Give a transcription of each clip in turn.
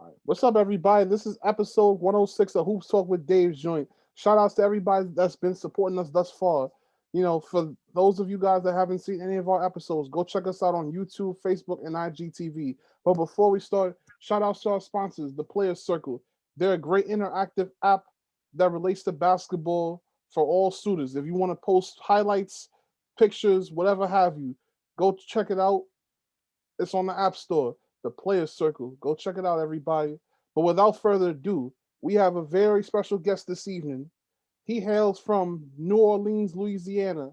All right. What's up, everybody? This is episode 106 of Hoops Talk with Dave's Joint. Shout outs to everybody that's been supporting us thus far. For those of you guys that haven't seen any of our episodes, go check us out on YouTube, Facebook, and IGTV. But before we start, shout outs to our sponsors, the Players Circle. They're a great interactive app that relates to basketball for all students. If you want to post highlights, pictures, whatever have you, go check it out. It's on the App Store, the Players Circle. Go check it out, everybody. But without further ado, we have a very special guest this evening. He hails from New Orleans, Louisiana,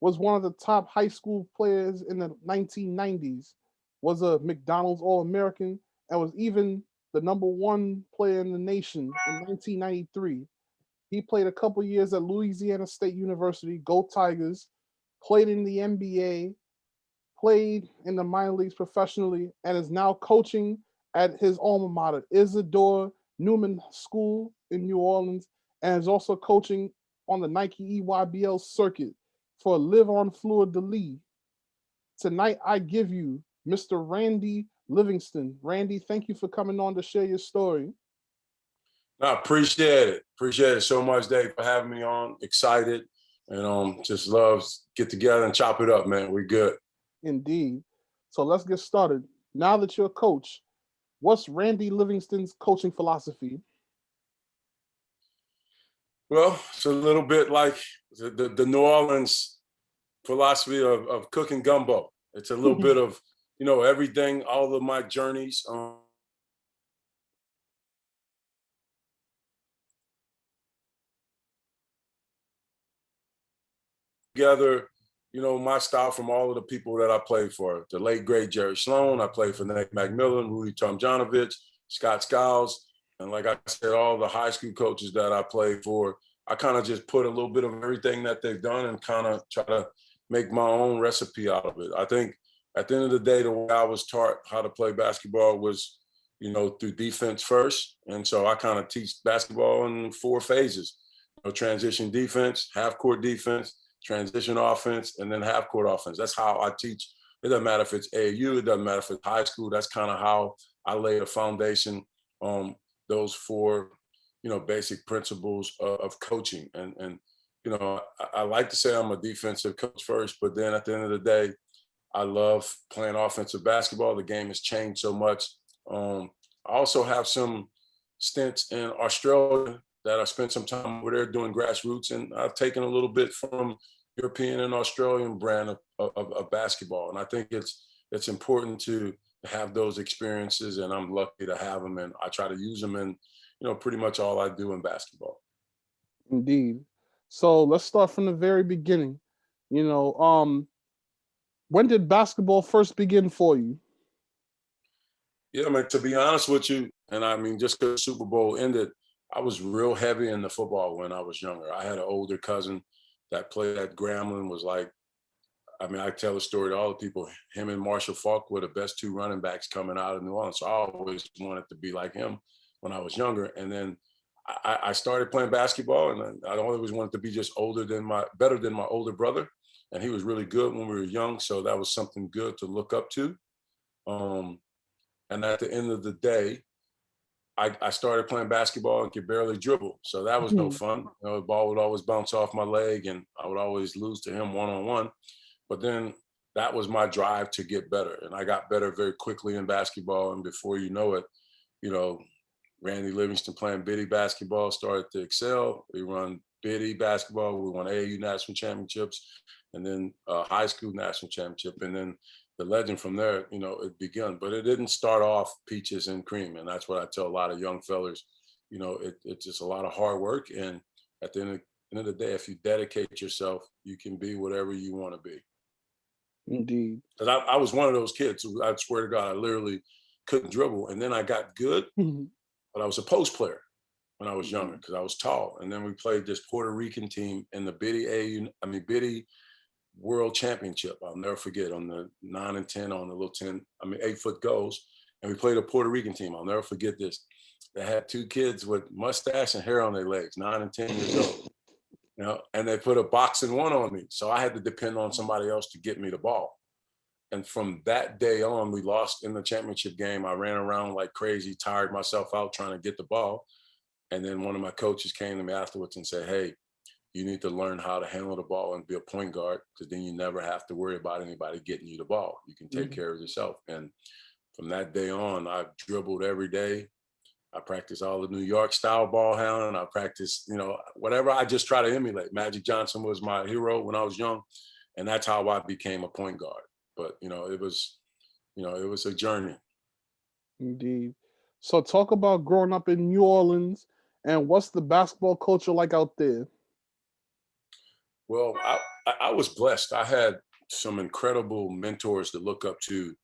was one of the top high school players in the 1990s, was a McDonald's All-American, and was even the number one player in the nation in 1993. He played a couple years at Louisiana State University, Go Tigers, played in the NBA, played in the minor leagues professionally, and is now coaching at his alma mater, Isidore Neman School in New Orleans, and is also coaching on the Nike EYBL circuit for LivOn Fleur de Lee. Tonight, I give you Mr. Rodney Livingston. Randy, thank you for coming on to share your story. I appreciate it. Appreciate it so much, Dave, for having me on. Excited, and just love get together and chop it up, man. We're good. Indeed. So let's get started. Now that you're a coach, what's Rodney Livingston's coaching philosophy? Well, it's a little bit like the New Orleans philosophy of cooking gumbo. It's a little bit of, everything, all of my journeys. Together, my style from all of the people that I played for. The late, great Jerry Sloan. I played for Nate McMillan, Rudy Tomjanovich, Scott Skiles. And like I said, all the high school coaches that I played for, I kind of just put a little bit of everything that they've done and kind of try to make my own recipe out of it. I think at the end of the day, the way I was taught how to play basketball was, through defense first. And so I kind of teach basketball in 4 phases. Transition defense, half-court defense, transition offense, and then half-court offense. That's how I teach. It doesn't matter if it's AAU, it doesn't matter if it's high school. That's kind of how I lay a foundation on those 4, basic principles of coaching. And I like to say I'm a defensive coach first, but then at the end of the day, I love playing offensive basketball. The game has changed so much. I also have some stints in Australia that I spent some time over there doing grassroots, and I've taken a little bit from European and Australian brand of basketball. And I think it's important to have those experiences, and I'm lucky to have them, and I try to use them in, pretty much all I do in basketball. Indeed. So let's start from the very beginning. When did basketball first begin for you? Yeah, man, to be honest with you, and I mean, just because the Super Bowl ended, I was real heavy into football when I was younger. I had an older cousin that played at Grambling, was like, I tell the story to all the people, him and Marshall Faulk were the best 2 running backs coming out of New Orleans. So I always wanted to be like him when I was younger. And then I started playing basketball, and I always wanted to be just better than my older brother. And he was really good when we were young. So that was something good to look up to. And at the end of the day, I started playing basketball and could barely dribble. So that was no fun. The ball would always bounce off my leg, and I would always lose to him one-on-one. But then that was my drive to get better. And I got better very quickly in basketball. And before you know it, Rodney Livingston playing biddy basketball started to excel. We run biddy basketball. We won AAU national championships, and then high school national championship. And then the legend from there, it began. But it didn't start off peaches and cream. And that's what I tell a lot of young fellas. It's just a lot of hard work. And at the end of the day, if you dedicate yourself, you can be whatever you want to be. Indeed. Because I was one of those kids who, I swear to God, I literally couldn't dribble. And then I got good, but I was a post player when I was younger because I was tall. And then we played this Puerto Rican team in the biddy World Championship. I'll never forget, on the 9 and 10 on the little 8-foot goals. And we played a Puerto Rican team. I'll never forget this. They had 2 kids with mustache and hair on their legs, 9 and 10 years old. And they put a boxing 1 on me. So I had to depend on somebody else to get me the ball. And from that day on, we lost in the championship game. I ran around like crazy, tired myself out trying to get the ball. And then one of my coaches came to me afterwards and said, hey, you need to learn how to handle the ball and be a point guard, because then you never have to worry about anybody getting you the ball. You can take care of yourself. And from that day on, I dribbled every day. I practiced all the New York style ball handling. I practiced, whatever I just try to emulate. Magic Johnson was my hero when I was young. And that's how I became a point guard. But, it was a journey. Indeed. So talk about growing up in New Orleans and what's the basketball culture like out there? Well, I was blessed. I had some incredible mentors to look up to.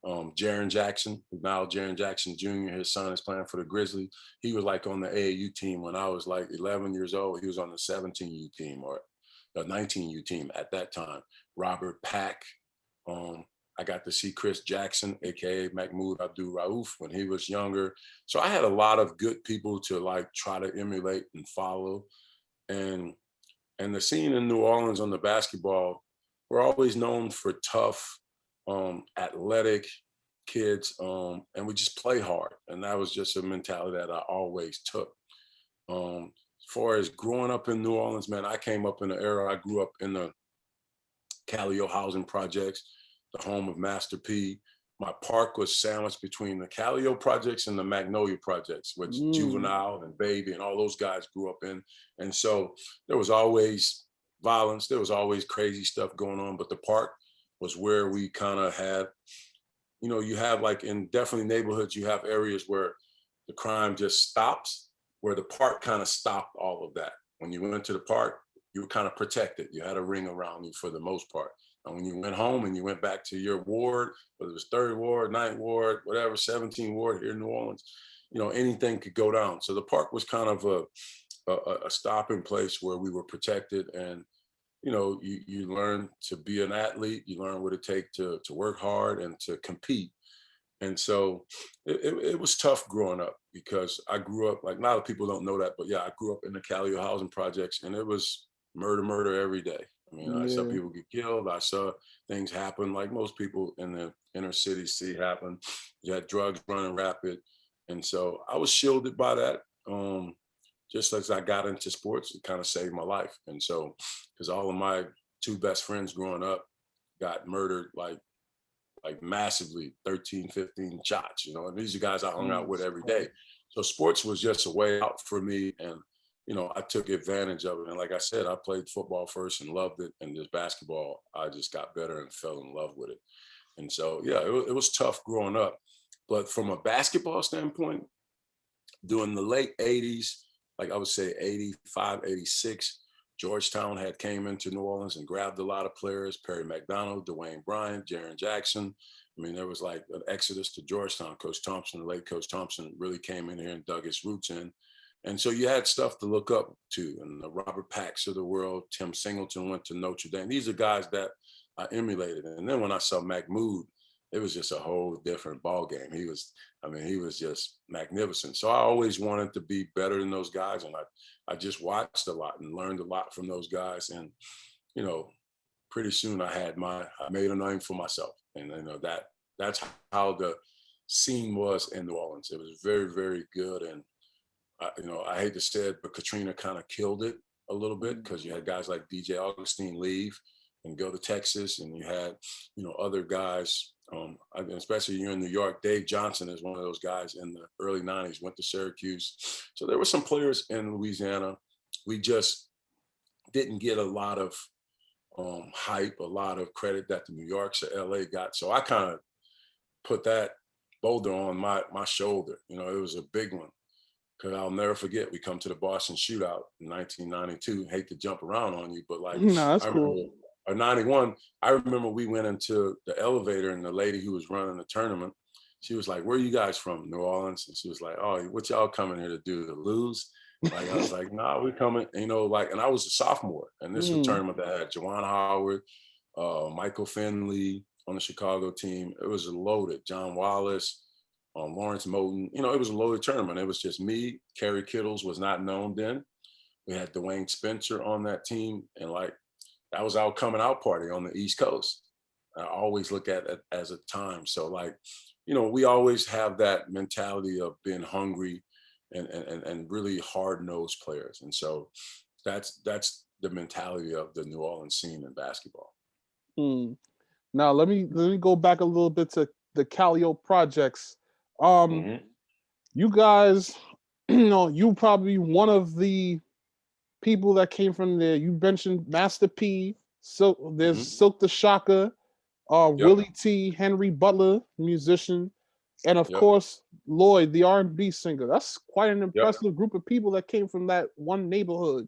Jaren Jackson, now Jaren Jackson Jr., his son is playing for the Grizzlies. He was like on the AAU team when I was like 11 years old. He was on the 17U team or the 19U team at that time. Robert Pack. I got to see Chris Jackson, AKA Mahmoud Abdul Rauf, when he was younger. So I had a lot of good people to like try to emulate and follow. And the scene in New Orleans on the basketball, we're always known for tough, athletic kids, and we just play hard. And that was just a mentality that I always took. As far as growing up in New Orleans, man, I came up in the era, I grew up in the Calliope housing projects, the home of Master P. My park was sandwiched between the Calliope Projects and the Magnolia Projects, which Juvenile and Baby and all those guys grew up in. And so there was always violence. There was always crazy stuff going on. But the park was where we kind of had, you have like in definitely neighborhoods, you have areas where the crime just stops, where the park kind of stopped all of that. When you went to the park, you were kind of protected. You had a ring around you for the most part. And when you went home and you went back to your ward, whether it was 3rd Ward, 9th Ward, whatever, 17th Ward here in New Orleans, anything could go down. So the park was kind of a stopping place where we were protected. And, you learn to be an athlete, you learn what it takes to work hard and to compete. And so it was tough growing up, because I grew up, like a lot of people don't know that, but yeah, I grew up in the Calliope housing projects, and it was murder every day. I mean, I saw people get killed. I saw things happen like most people in the inner city see happen. You had drugs running rapid. And so I was shielded by that. Just as I got into sports, it kind of saved my life. And so, because all of my 2 best friends growing up got murdered like massively, 13, 15 shots, and these are guys I hung out with every day. So sports was just a way out for me. And I took advantage of it. And like I said, I played football first and loved it. And just basketball, I just got better and fell in love with it. And so, yeah, it was tough growing up. But from a basketball standpoint, during the late 80s, like I would say 85, 86, Georgetown had came into New Orleans and grabbed a lot of players, Perry McDonald, Dwayne Bryant, Jaren Jackson. I mean, there was like an exodus to Georgetown. Coach Thompson, the late Coach Thompson, really came in here and dug his roots in. And so you had stuff to look up to, and the Robert Packs of the world. Tim Singleton went to Notre Dame. These are guys that I emulated. And then when I saw Mahmoud, it was just a whole different ball game. He was just magnificent. So I always wanted to be better than those guys. And I just watched a lot and learned a lot from those guys. And, pretty soon I made a name for myself. And that's how the scene was in New Orleans. It was very, very good. And I hate to say it, but Katrina kind of killed it a little bit, because you had guys like DJ Augustine leave and go to Texas, and you had, other guys, especially you're in New York. Dave Johnson is one of those guys in the early 90s, went to Syracuse. So there were some players in Louisiana. We just didn't get a lot of hype, a lot of credit that the New Yorks or LA got. So I kind of put that boulder on my shoulder. It was a big one. Because I'll never forget, we come to the Boston Shootout in 1992. Hate to jump around on you, but like, that's I cool. remember, or 91, I remember we went into the elevator, and the lady who was running the tournament, she was like, "Where are you guys from?" New Orleans. And she was like, "Oh, what y'all coming here to do, to lose?" Like, I was like, "Nah, we're coming," and I was a sophomore, and this was a tournament that had Juwan Howard, Michael Finley on the Chicago team. It was loaded. John Wallace, Lawrence Moten. It was a loaded tournament. It was just me. Kerry Kittles was not known then. We had Dwayne Spencer on that team, and like, that was our coming out party on the East Coast. I always look at it as a time. So like, you know, we always have that mentality of being hungry and really hard-nosed players. And so that's the mentality of the New Orleans scene in basketball. Hmm. Now let me go back a little bit to the Calliope Projects. Mm-hmm. You guys, you know, you probably one of the people that came from there. You mentioned Master P. So there's Mm-hmm. Silkk the Shocker, Yep. Willie T, Henry Butler, musician, and of Yep. course Lloyd, the R&B singer. That's quite an Yep. impressive group of people that came from that one neighborhood.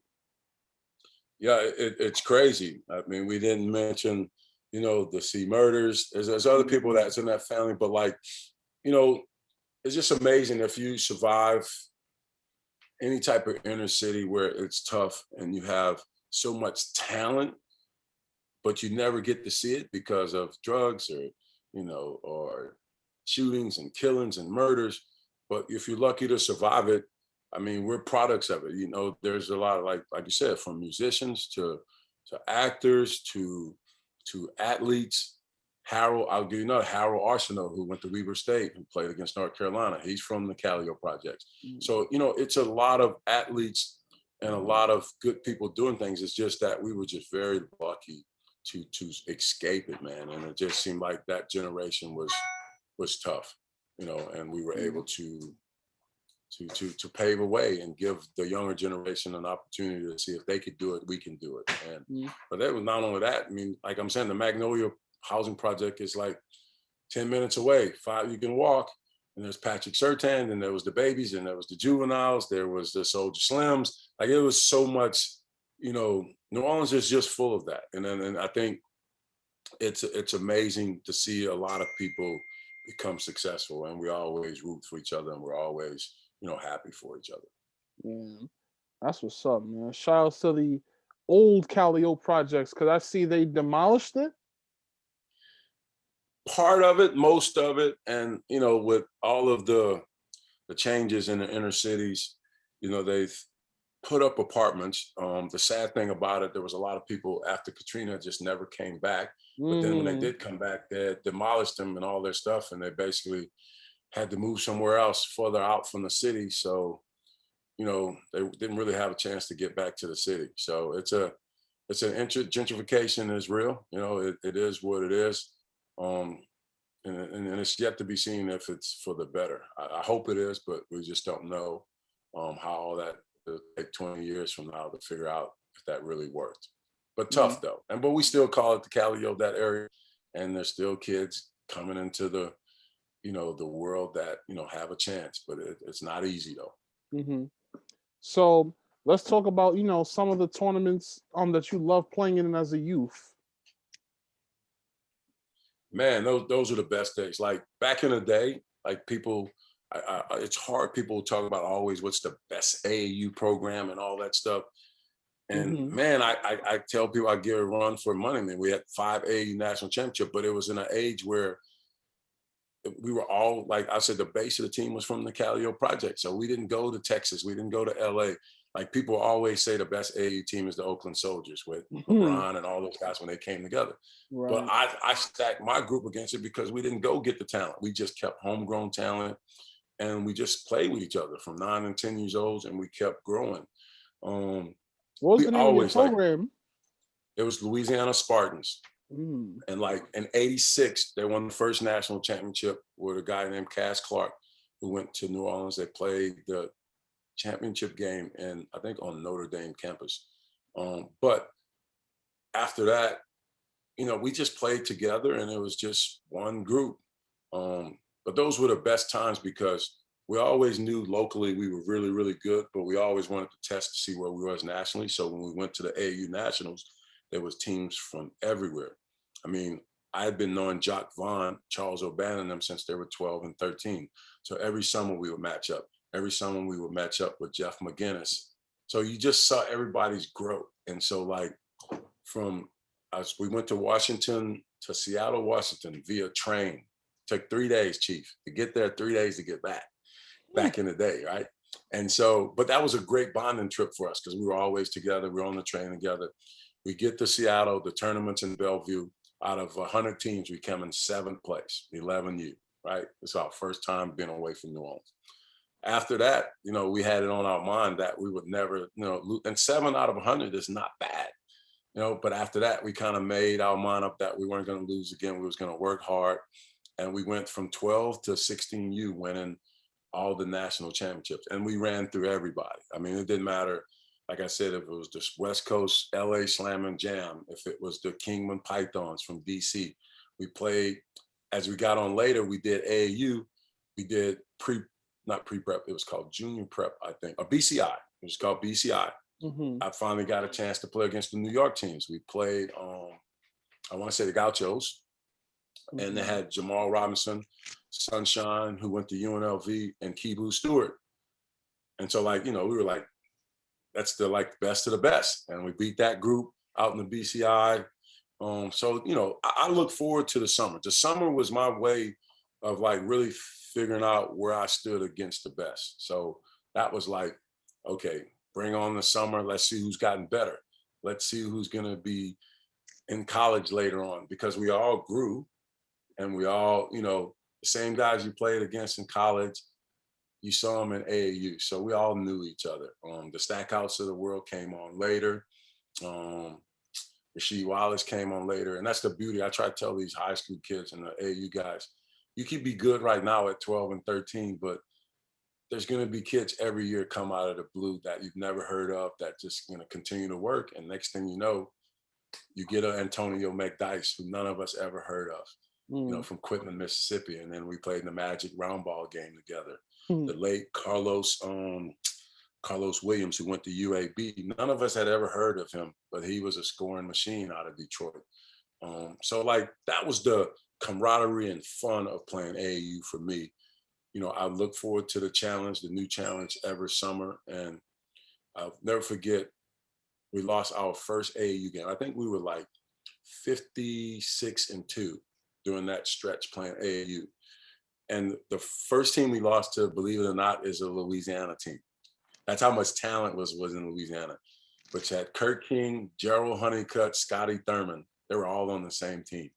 Yeah, it's crazy. I mean, we didn't mention, you know, the C Murders. There's other people that's in that family, but like, you know, it's just amazing if you survive any type of inner city where it's tough and you have so much talent, but you never get to see it because of drugs or, you know, or shootings and killings and murders. But if you're lucky to survive it, I mean, we're products of it. You know, there's a lot of like you said, from musicians to actors to athletes. Harold, I'll give you another, Harold Arsenault, who went to Weber State, who played against North Carolina. He's from the Calliope Projects. So, you know, it's a lot of athletes and a lot of good people doing things. It's just that we were just very lucky to escape it, man. And it just seemed like that generation was tough, you know, and we were able to pave a way and give the younger generation an opportunity to see if they could do it, we can do it. And but that was not only that. I mean, like I'm saying, the Magnolia housing project is like 10 minutes away. 5 you can walk. And there's Patrick Surtain, and there was the babies, and there was the juveniles, there was the Soldier Slims. Like it was so much, you know, New Orleans is just full of that. And I think it's amazing to see a lot of people become successful, and we always root for each other, and we're always, you know, happy for each other. Yeah, that's what's up, man. Shout out to the old Calliope Projects, because I see they demolished it. Part of it, most of it, and you know, with all of the changes in the inner cities, you know, they've put up apartments. The sad thing about it, there was a lot of people after Katrina just never came back. But then when they did come back, they had demolished them and all their stuff, and they basically had to move somewhere else further out from the city. So, you know, they didn't really have a chance to get back to the city. So gentrification is real. You know, it is what it is. And it's yet to be seen if it's for the better. I hope it is, but we just don't know how all that will take 20 years from now to figure out if that really worked. But tough though. But we still call it the Calliope, that area, and there's still kids coming into the, you know, the world that, you know, have a chance. But it's not easy though. So let's talk about, you know, some of the tournaments that you love playing in as a youth. Man, those are the best days. Like back in the day, like people, it's hard. People talk about always what's the best AAU program and all that stuff. And man, I tell people I give a run for money. Man, we had 5 AAU national championship, but it was in an age where we were all, like I said, the base of the team was from the Calliope Project. So we didn't go to Texas. We didn't go to LA. Like people always say the best AAU team is the Oakland Soldiers with LeBron and all those guys when they came together. Right. But I stacked my group against it because we didn't go get the talent. We just kept homegrown talent, and we just played with each other from 9 and 10 years old, and we kept growing. What was the name of your program? It was Louisiana Spartans. And like in '86, they won the first national championship with a guy named Cass Clark, who went to New Orleans. They played the championship game, and I think on Notre Dame campus. But after that, you know, we just played together, and it was just one group. But those were the best times because we always knew locally we were really, really good, but we always wanted to test to see where we was nationally. So when we went to the AAU Nationals, there was teams from everywhere. I mean, I had been knowing Jock Vaughn, Charles O'Bannon, and them since they were 12 and 13. So every summer we would match up. Every summer we would match up with Jeff McGinnis. So you just saw everybody's growth. And so like we went to Washington, to Seattle, Washington via train. Took 3 days, Chief, to get there, 3 days to get back in the day, right? And so, but that was a great bonding trip for us because we were always together. We were on the train together. We get to Seattle, the tournament's in Bellevue. out of 100 teams, we came in 7th place, 11U, right? It's our first time being away from New Orleans. After that, we had it on our mind that we would never, lose. And 7 out of 100 is not bad, but after that, we kind of made our mind up that we weren't going to lose again. We was going to work hard. And we went from 12 to 16U, winning all the national championships. And we ran through everybody. I mean, it didn't matter. Like I said, if it was the West Coast LA Slam and Jam, if it was the Kingman Pythons from DC, we played. As we got on later, we did AAU. We did not pre-prep, it was called junior prep, I think, or BCI. It was called BCI. Mm-hmm. I finally got a chance to play against the New York teams. We played, I want to say the Gauchos, mm-hmm. and they had Jamal Robinson, Sunshine, who went to UNLV, and Kibu Stewart. And so, we were like, that's the best of the best. And we beat that group out in the BCI. So, I look forward to the summer. The summer was my way of really figuring out where I stood against the best. So that was okay, bring on the summer. Let's see who's gotten better. Let's see who's going to be in college later on, because we all grew and we all, the same guys you played against in college, you saw them in AAU. So we all knew each other. The Stackhouse of the world came on later. Rasheed Wallace came on later. And that's the beauty. I try to tell these high school kids and the AAU guys, you can be good right now at 12 and 13, but there's going to be kids every year come out of the blue that you've never heard of that just continue to work. And next thing you know, you get an Antonio McDyess, who none of us ever heard of, from Quitman, Mississippi. And then we played in the Magic Roundball game together. The late Carlos Williams, who went to UAB. None of us had ever heard of him, but he was a scoring machine out of Detroit. So that was the camaraderie and fun of playing AAU for me. I look forward to the challenge, the new challenge every summer. And I'll never forget, we lost our first AAU game. I think we were 56-2 during that stretch playing AAU. And the first team we lost to, believe it or not, is a Louisiana team. That's how much talent was in Louisiana. Which had Kurt King, Gerald Honeycutt, Scotty Thurman. They were all on the same team.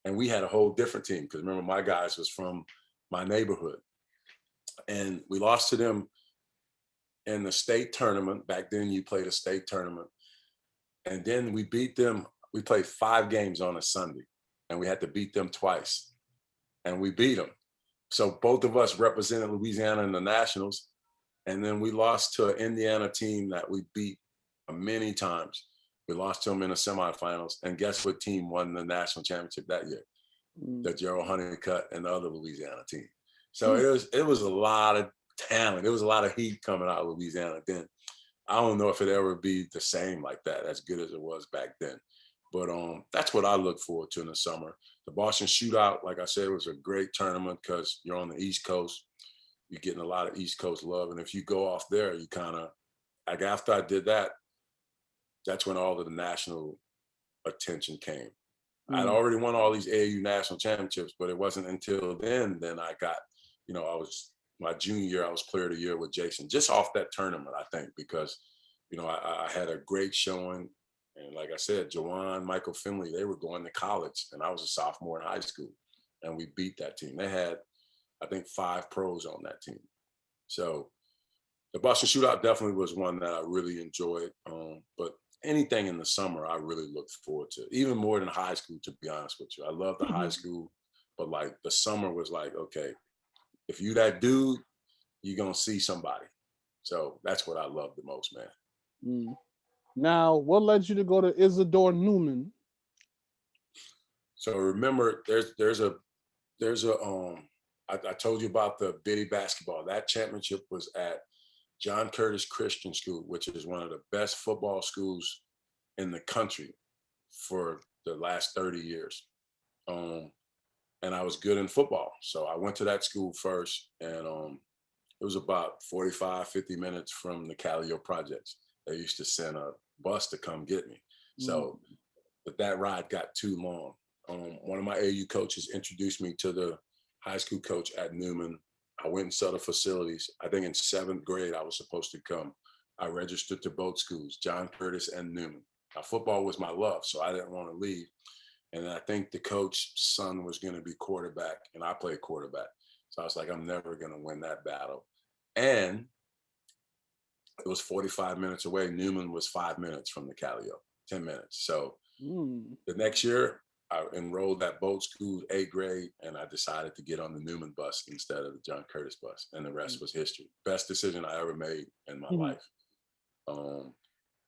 And we had a whole different team, because remember, my guys was from my neighborhood. And we lost to them in the state tournament. Back then, you played a state tournament. And then we beat them. We played 5 games on a Sunday, and we had to beat them twice. And we beat them. So both of us represented Louisiana in the Nationals. And then we lost to an Indiana team that we beat many times. We lost to them in the semifinals. And guess what team won the national championship that year? The Gerald Honeycutt and the other Louisiana team. So it was a lot of talent. There was a lot of heat coming out of Louisiana then. I don't know if it ever be the same like that, as good as it was back then. But that's what I look forward to in the summer. The Boston Shootout, like I said, was a great tournament because you're on the East Coast. You're getting a lot of East Coast love. And if you go off there, you kind of, after I did that, that's when all of the national attention came. I'd already won all these AAU national championships, but it wasn't until then I got, I was, my junior year, I was player of the year with Jason, just off that tournament, I think, because, I had a great showing. And like I said, Jawan, Michael Finley, they were going to college, and I was a sophomore in high school, and we beat that team. They had, I think, 5 pros on that team. So the Boston Shootout definitely was one that I really enjoyed. But anything in the summer, I really looked forward to, even more than high school, to be honest with you. I love the high school, but the summer was okay, if you that dude, you're going to see somebody. So that's what I love the most, man. Now, what led you to go to Isidore Newman? So remember, I told you about the Biddy basketball. That championship was at John Curtis Christian School, which is one of the best football schools in the country for the last 30 years. And I was good in football. So I went to that school first, and it was about 45, 50 minutes from the Calliope Projects. They used to send a bus to come get me. So, but that ride got too long. One of my AU coaches introduced me to the high school coach at Newman. I went and saw the facilities. I think in 7th grade, I was supposed to come. I registered to both schools, John Curtis and Newman. Now, football was my love, so I didn't want to leave. And I think the coach's son was going to be quarterback, and I played quarterback. So I was like, I'm never going to win that battle. And it was 45 minutes away. Newman was 5 minutes from the Calliope, 10 minutes. So the next year, I enrolled at both schools, 8th grade, and I decided to get on the Newman bus instead of the John Curtis bus. And the rest was history. Best decision I ever made in my life.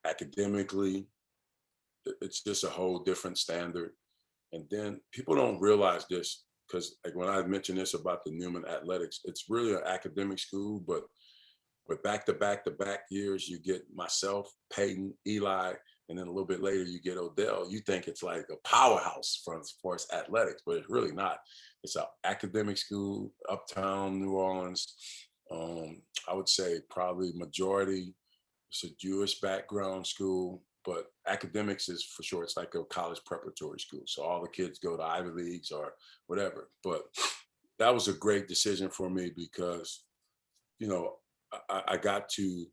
Academically, it's just a whole different standard. And then people don't realize this, because like when I mentioned this about the Newman athletics, it's really an academic school, but back to back years, you get myself, Peyton, Eli, and then a little bit later you get Odell. You think it's like a powerhouse for sports athletics, but it's really not. It's an academic school, uptown New Orleans. I would say probably majority, it's a Jewish background school, but academics is for sure, it's like a college preparatory school. So all the kids go to Ivy Leagues or whatever. But that was a great decision for me because, you know, I got to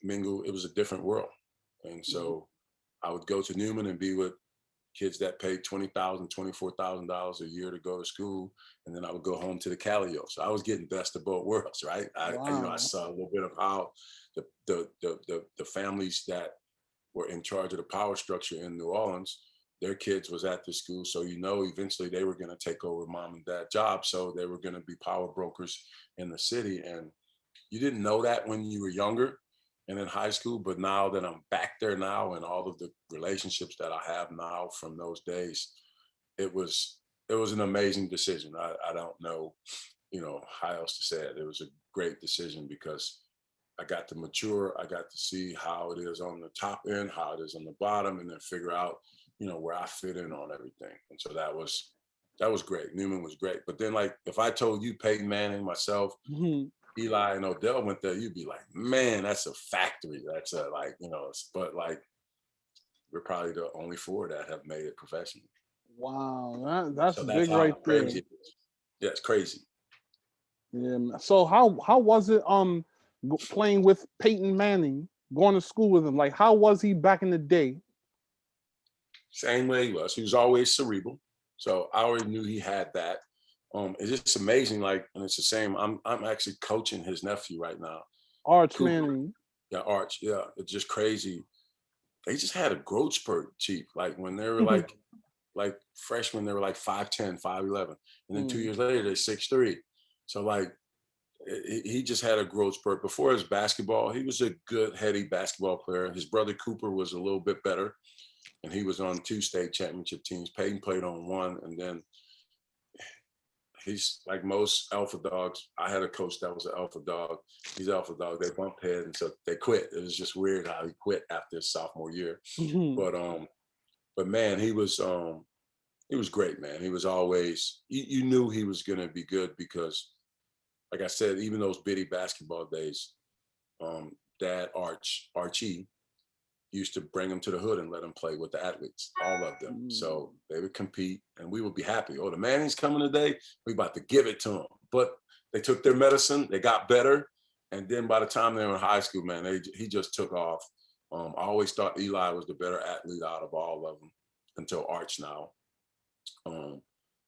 mingle. It was a different world. And so I would go to Newman and be with kids that paid $20,000, $24,000 a year to go to school. And then I would go home to the Calliope. So I was getting best of both worlds, right? I saw a little bit of how the families that were in charge of the power structure in New Orleans, their kids was at the school. So, you know, eventually they were going to take over mom and dad jobs. So they were going to be power brokers in the city. And you didn't know that when you were younger and in high school, but now that I'm back there now and all of the relationships that I have now from those days, it was an amazing decision. I don't know, you know, how else to say it. It was a great decision because I got to mature. I got to see how it is on the top end, how it is on the bottom, and then figure out, you know, where I fit in on everything. And so that was great. Newman was great. But then, like, if I told you Peyton Manning, myself, Eli and Odell went there, you'd be like, man, that's a factory. That's a, like, you know, but like, we're probably the only 4 that have made it professional. Wow, that's so big right there. Crazy. Yeah, it's crazy. Yeah. So how was it playing with Peyton Manning, going to school with him? Like, how was he back in the day? Same way he was. He was always cerebral. So I already knew he had that. It's just amazing, like, and it's the same. I'm actually coaching his nephew right now. Arch Manning. Yeah, Arch. Yeah, it's just crazy. They just had a growth spurt, Chief. Like when they were like freshmen, they were like 5'10", 5'11", and then 2 years later they're 6'3". So like he just had a growth spurt. Before his basketball, he was a good heady basketball player. His brother Cooper was a little bit better, and he was on 2 state championship teams. Peyton played on 1, and then he's like most alpha dogs. I had a coach that was an alpha dog. He's an alpha dog. They bumped heads, and so they quit. It was just weird how he quit after his sophomore year. But man, he was great, man. He was always, you knew he was going to be good because, like I said, even those bitty basketball days, Dad Archie used to bring them to the hood and let them play with the athletes, all of them. So they would compete and we would be happy. Oh, the Manning's coming today. We about to give it to them. But they took their medicine. They got better. And then by the time they were in high school, man, he just took off. I always thought Eli was the better athlete out of all of them until Arch now.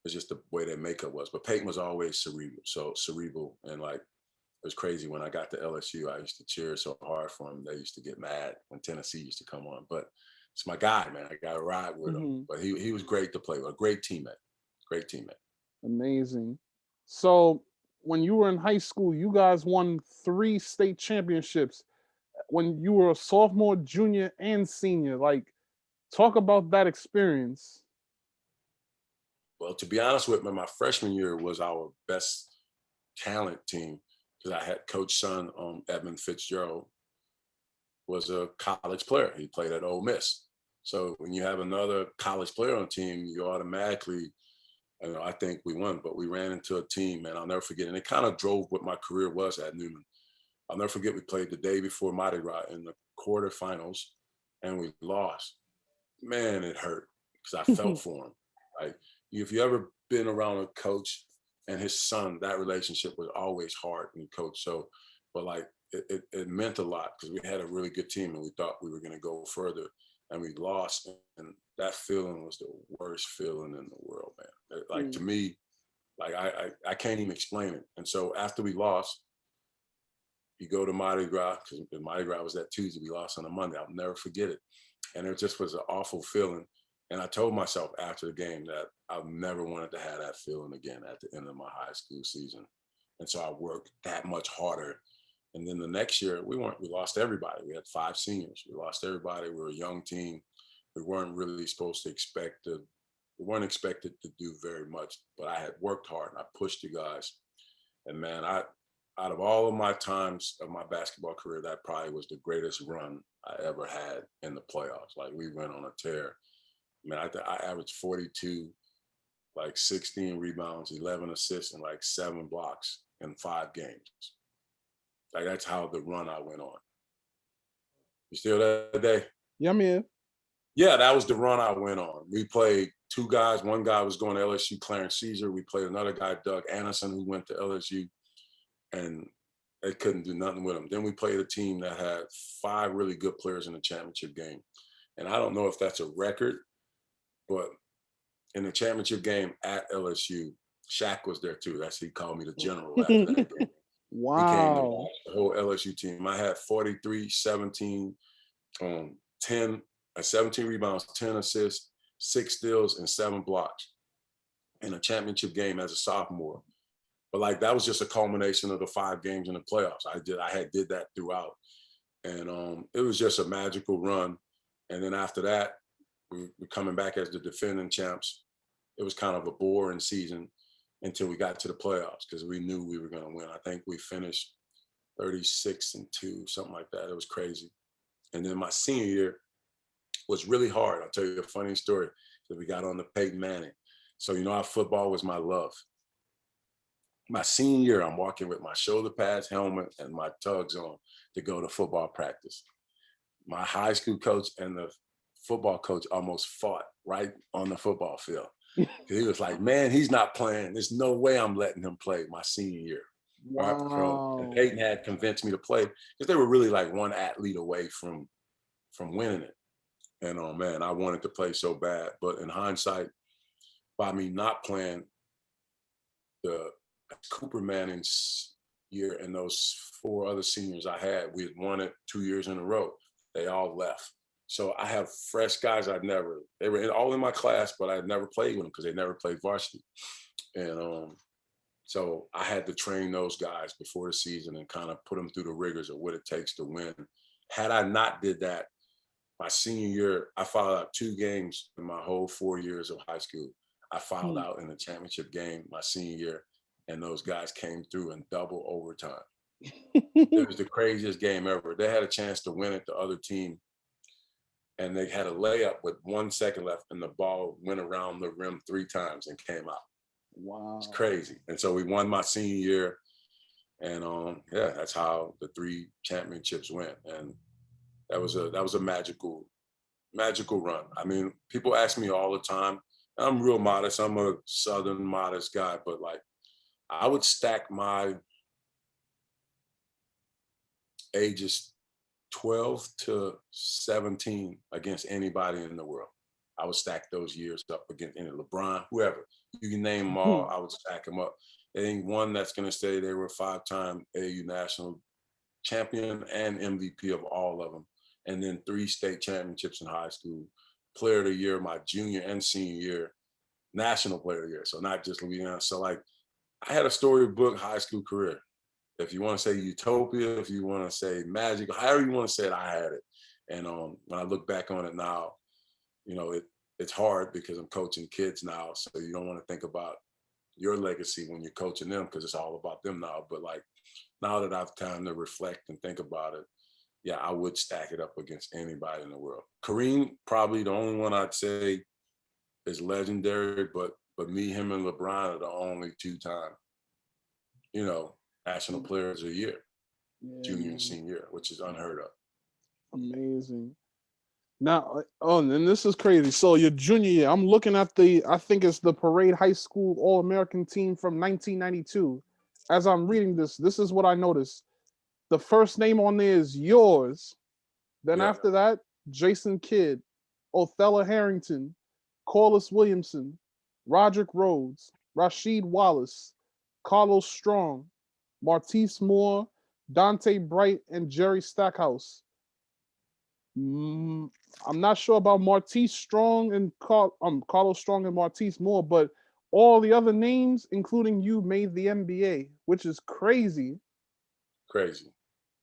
It's just the way their makeup was. But Peyton was always cerebral. So cerebral. And like, it was crazy when I got to LSU. I used to cheer so hard for him. They used to get mad when Tennessee used to come on. But it's my guy, man. I got to ride with him. But he was great to play with. A great teammate. Great teammate. Amazing. So when you were in high school, you guys won 3 state championships. When you were a sophomore, junior, and senior, like, talk about that experience. Well, to be honest with me, my freshman year was our best talent team. Because I had Coach son, Edmund Fitzgerald, was a college player. He played at Ole Miss. So when you have another college player on the team, you automatically, you know, I think we won, but we ran into a team, man, I'll never forget. And it kind of drove what my career was at Newman. I'll never forget, we played the day before Mardi Gras in the quarterfinals, and we lost. Man, it hurt because I felt for him. Like, if you ever been around a coach and his son, that relationship was always hard and coach. So, but like it meant a lot because we had a really good team and we thought we were going to go further. and we lost, and that feeling was the worst feeling in the world, man. Like to me, like I can't even explain it. And so after we lost, you go to Mardi Gras, because Mardi Gras was that Tuesday, we lost on a Monday. I'll never forget it. And it just was an awful feeling. And I told myself after the game that I've never wanted to have that feeling again at the end of my high school season. And so I worked that much harder. And then the next year, we lost everybody. We had 5 seniors. We lost everybody. We were a young team. We weren't really supposed to we weren't expected to do very much, but I had worked hard and I pushed you guys. And man, out of all of my times of my basketball career, that probably was the greatest run I ever had in the playoffs. Like we went on a tear. Man, I averaged 42, like 16 rebounds, 11 assists, and like 7 blocks in 5 games. Like that's how the run I went on. You still there today? Yeah, I'm here. Yeah, that was the run I went on. We played 2 guys. One guy was going to LSU, Clarence Caesar. We played another guy, Doug Anderson, who went to LSU. And they couldn't do nothing with them. Then we played a team that had 5 really good players in the championship game. And I don't know if that's a record, but in the championship game at LSU, Shaq was there too. He called me the general after that game. Wow. He came to watch the whole LSU team. I had 43, 17, 17 rebounds, 10 assists, 6 steals, and 7 blocks in a championship game as a sophomore. But like that was just a culmination of the 5 games in the playoffs. I did that throughout, and it was just a magical run. And then after that, we were coming back as the defending champs. It was kind of a boring season until we got to the playoffs because we knew we were going to win. I think we finished 36-2, something like that. It was crazy. And then my senior year was really hard. I'll tell you a funny story. So we got on the Peyton Manning. So you know how football was my love. My senior year, I'm walking with my shoulder pads, helmet, and my tugs on to go to football practice. My high school coach and the football coach almost fought right on the football field. He was like, man, he's not playing. There's no way I'm letting him play my senior year. Wow. And Peyton had convinced me to play because they were really like one athlete away from winning it. And man, I wanted to play so bad. But in hindsight, by me not playing, the Cooper Manning's year and those 4 other seniors I had, we had won it 2 years in a row. They all left. So I have fresh guys they were all in my class, but I had never played with them because they never played varsity. And so I had to train those guys before the season and kind of put them through the rigors of what it takes to win. Had I not did that, my senior year, I fouled out 2 games in my whole 4 years of high school. I fouled out in the championship game my senior year, and those guys came through in double overtime. It was the craziest game ever. They had a chance to win it, the other team, and they had a layup with 1 second left, and the ball went around the rim 3 times and came out. Wow. It's crazy. And so we won my senior year, and yeah, that's how the 3 championships went. And that was a magical run. I mean, people ask me all the time, I'm real modest. I'm a Southern modest guy, but like I would stack my ages 12 to 17 against anybody in the world. I would stack those years up against any LeBron, whoever. You can name them all, I would stack them up. There ain't one that's going to say they were 5-time AAU national champion and MVP of all of them. And then 3 state championships in high school, player of the year, my junior and senior year, national player of the year. So not just Louisiana. So like I had a storybook high school career. If you want to say utopia, if you want to say magic, however you want to say it, I had it. And when I look back on it now, you know, it's hard because I'm coaching kids now. So you don't want to think about your legacy when you're coaching them because it's all about them now. But like now that I've time to reflect and think about it, yeah, I would stack it up against anybody in the world. Kareem, probably the only one I'd say is legendary, but me, him, and LeBron are the only 2-time, you know, national players of the year, junior and senior year, which is unheard of. Amazing. Now, and this is crazy. So your junior year, I'm looking at I think it's the Parade High School All-American team from 1992. As I'm reading this is what I noticed. The first name on there is yours. Then after that, Jason Kidd. Othello Harrington, Corliss Williamson, Roderick Rhodes, Rasheed Wallace, Carlos Strong, Martise Moore, Dante Bright, and Jerry Stackhouse. I'm not sure about Martise Strong and Carlos Strong and Martise Moore, but all the other names, including you, made the NBA, which is crazy. Crazy.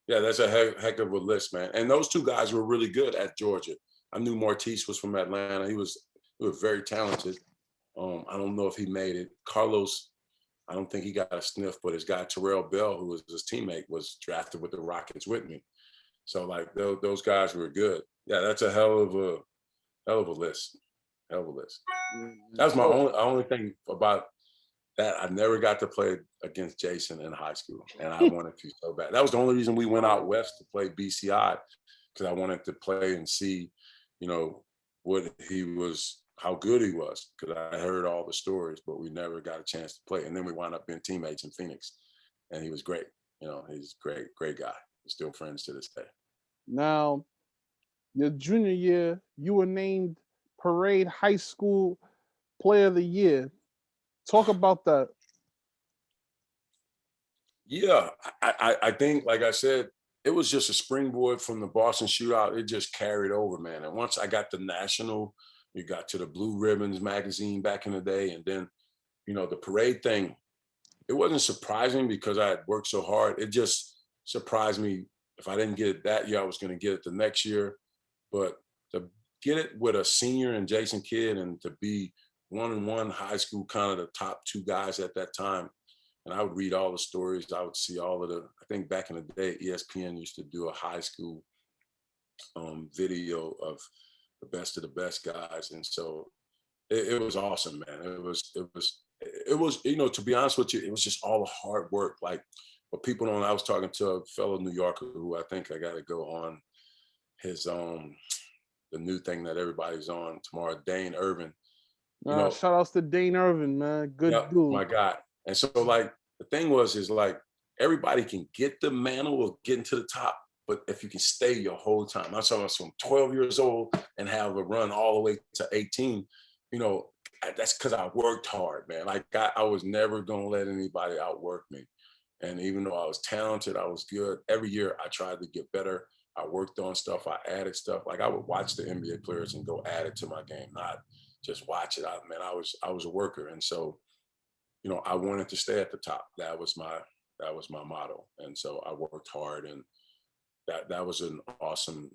Yeah, that's a heck of a list, man. And those two guys were really good at Georgia. I knew Martise was from Atlanta. He was very talented. I don't know if he made it. Carlos, I don't think he got a sniff, but his guy Terrell Bell, who was his teammate, was drafted with the Rockets with me. So like those guys were good. Yeah, that's a hell of a list. Hell of a list. That was my only thing about that. I never got to play against Jason in high school, and I wanted to so bad. That was the only reason we went out west to play BCI, because I wanted to play and see, what he was, how good he was, because I heard all the stories, but we never got a chance to play. And then we wound up being teammates in Phoenix, and he was great. He's a great guy. We're still friends to this day. Now, your junior year, you were named Parade High School Player of the Year. Talk about that. Yeah, I think, like I said, it was just a springboard from the Boston shootout. It just carried over, man. And once I got the national, you got to the Blue Ribbons magazine back in the day. And then, the parade thing, it wasn't surprising because I had worked so hard. It just surprised me. If I didn't get it that year, I was going to get it the next year. But to get it with a senior and Jason Kidd, and to be 1-on-1 high school, kind of the top two guys at that time. And I would read all the stories. I would see all of I think back in the day, ESPN used to do a high school video of the best guys. And so it was awesome, man. It was, to be honest with you, it was just all the hard work. Like, what people don't, I was talking to a fellow New Yorker who I think I got to go on his, the new thing that everybody's on tomorrow, Dane Irvin. Shout outs to Dane Irvin, man. Good dude. My God. And so, like, the thing is like, everybody can get the mantle of getting to the top, but if you can stay your whole time, I'm talking about from 12 years old and have a run all the way to 18, that's because I worked hard, man. Like, I was never going to let anybody outwork me. And even though I was talented, I was good. Every year I tried to get better. I worked on stuff. I added stuff. Like, I would watch the NBA players and go add it to my game, not just watch it. I was a worker. And so, I wanted to stay at the top. That was my motto. And so I worked hard, and that was an awesome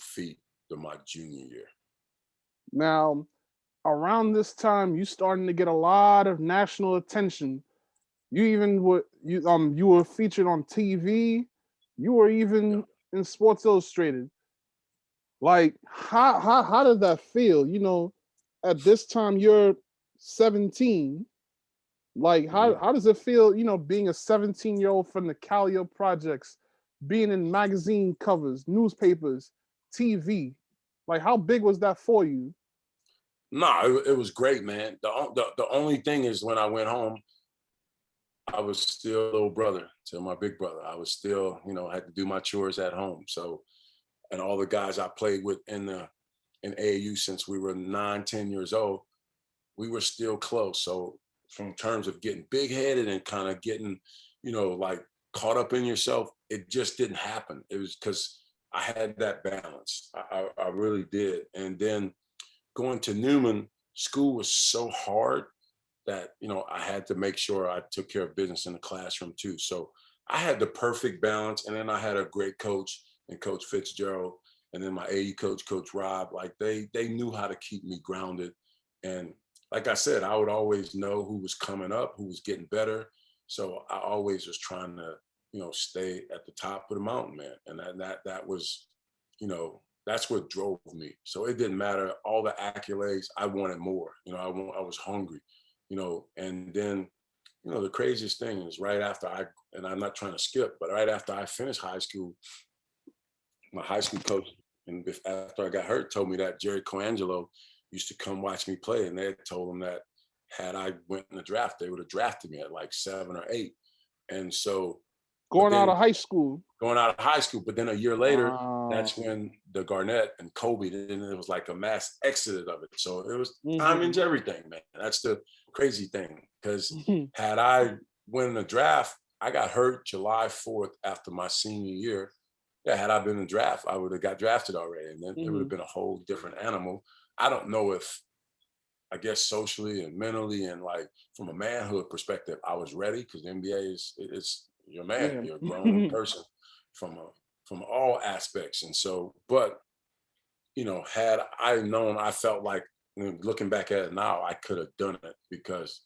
feat of my junior year. Now, around this time, you starting to get a lot of national attention. You even you were featured on TV. You were even in Sports Illustrated. Like, how did that feel? At this time you're 17. Like, how does it feel, being a 17-year-old from the Calliope Projects, being in magazine covers, newspapers, TV? Like, how big was that for you? No, it was great, man. The only thing is, when I went home, I was still a little brother to my big brother. I was still, had to do my chores at home. So, and all the guys I played with in AAU since we were 9, 10 years old, we were still close. So, from terms of getting big-headed and kind of getting, like, caught up in yourself, it just didn't happen. It was because I had that balance. I really did. And then going to Newman, school was so hard that, I had to make sure I took care of business in the classroom too. So I had the perfect balance. And then I had a great coach, and Coach Fitzgerald, and then my AE coach, Coach Rob. Like, they knew how to keep me grounded. And like I said, I would always know who was coming up, who was getting better. So I always was trying to, stay at the top of the mountain, man. And that was, that's what drove me. So it didn't matter all the accolades. I wanted more. I was hungry, and then, the craziest thing is, right after and I'm not trying to skip, but right after I finished high school, my high school coach, and after I got hurt, told me that Jerry Coangelo used to come watch me play, and they had told him that had I went in the draft, they would have drafted me at like 7 or 8. And so Going out of high school. But then a year later, Wow. that's when the Garnett and Kobe, and it was like a mass exodus of it. So it was Mhm. timing's everything, man. That's the crazy thing. Because had I won the draft, I got hurt July 4th after my senior year. Yeah, had I been in the draft, I would have got drafted already, and then it would have been a whole different animal. I don't know if, I guess socially and mentally and like from a manhood perspective, I was ready, because the NBA it's you're a man, Yeah. you're a grown person from all aspects. And so, but you know, had I known, I felt like, looking back at it now, I could have done it, because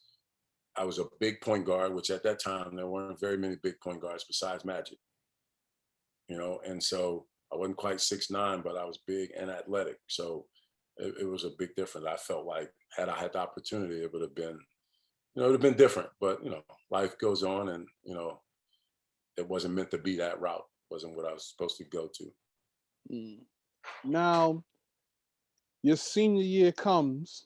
I was a big point guard, which at that time there weren't very many big point guards besides Magic. You know, and so I wasn't quite 6'9", but I was big and athletic. So it was a big difference. I felt like had I had the opportunity, it would have been, it would have been different. But life goes on, and it wasn't meant to be that route. Wasn't what I was supposed to go to. Now, your senior year comes.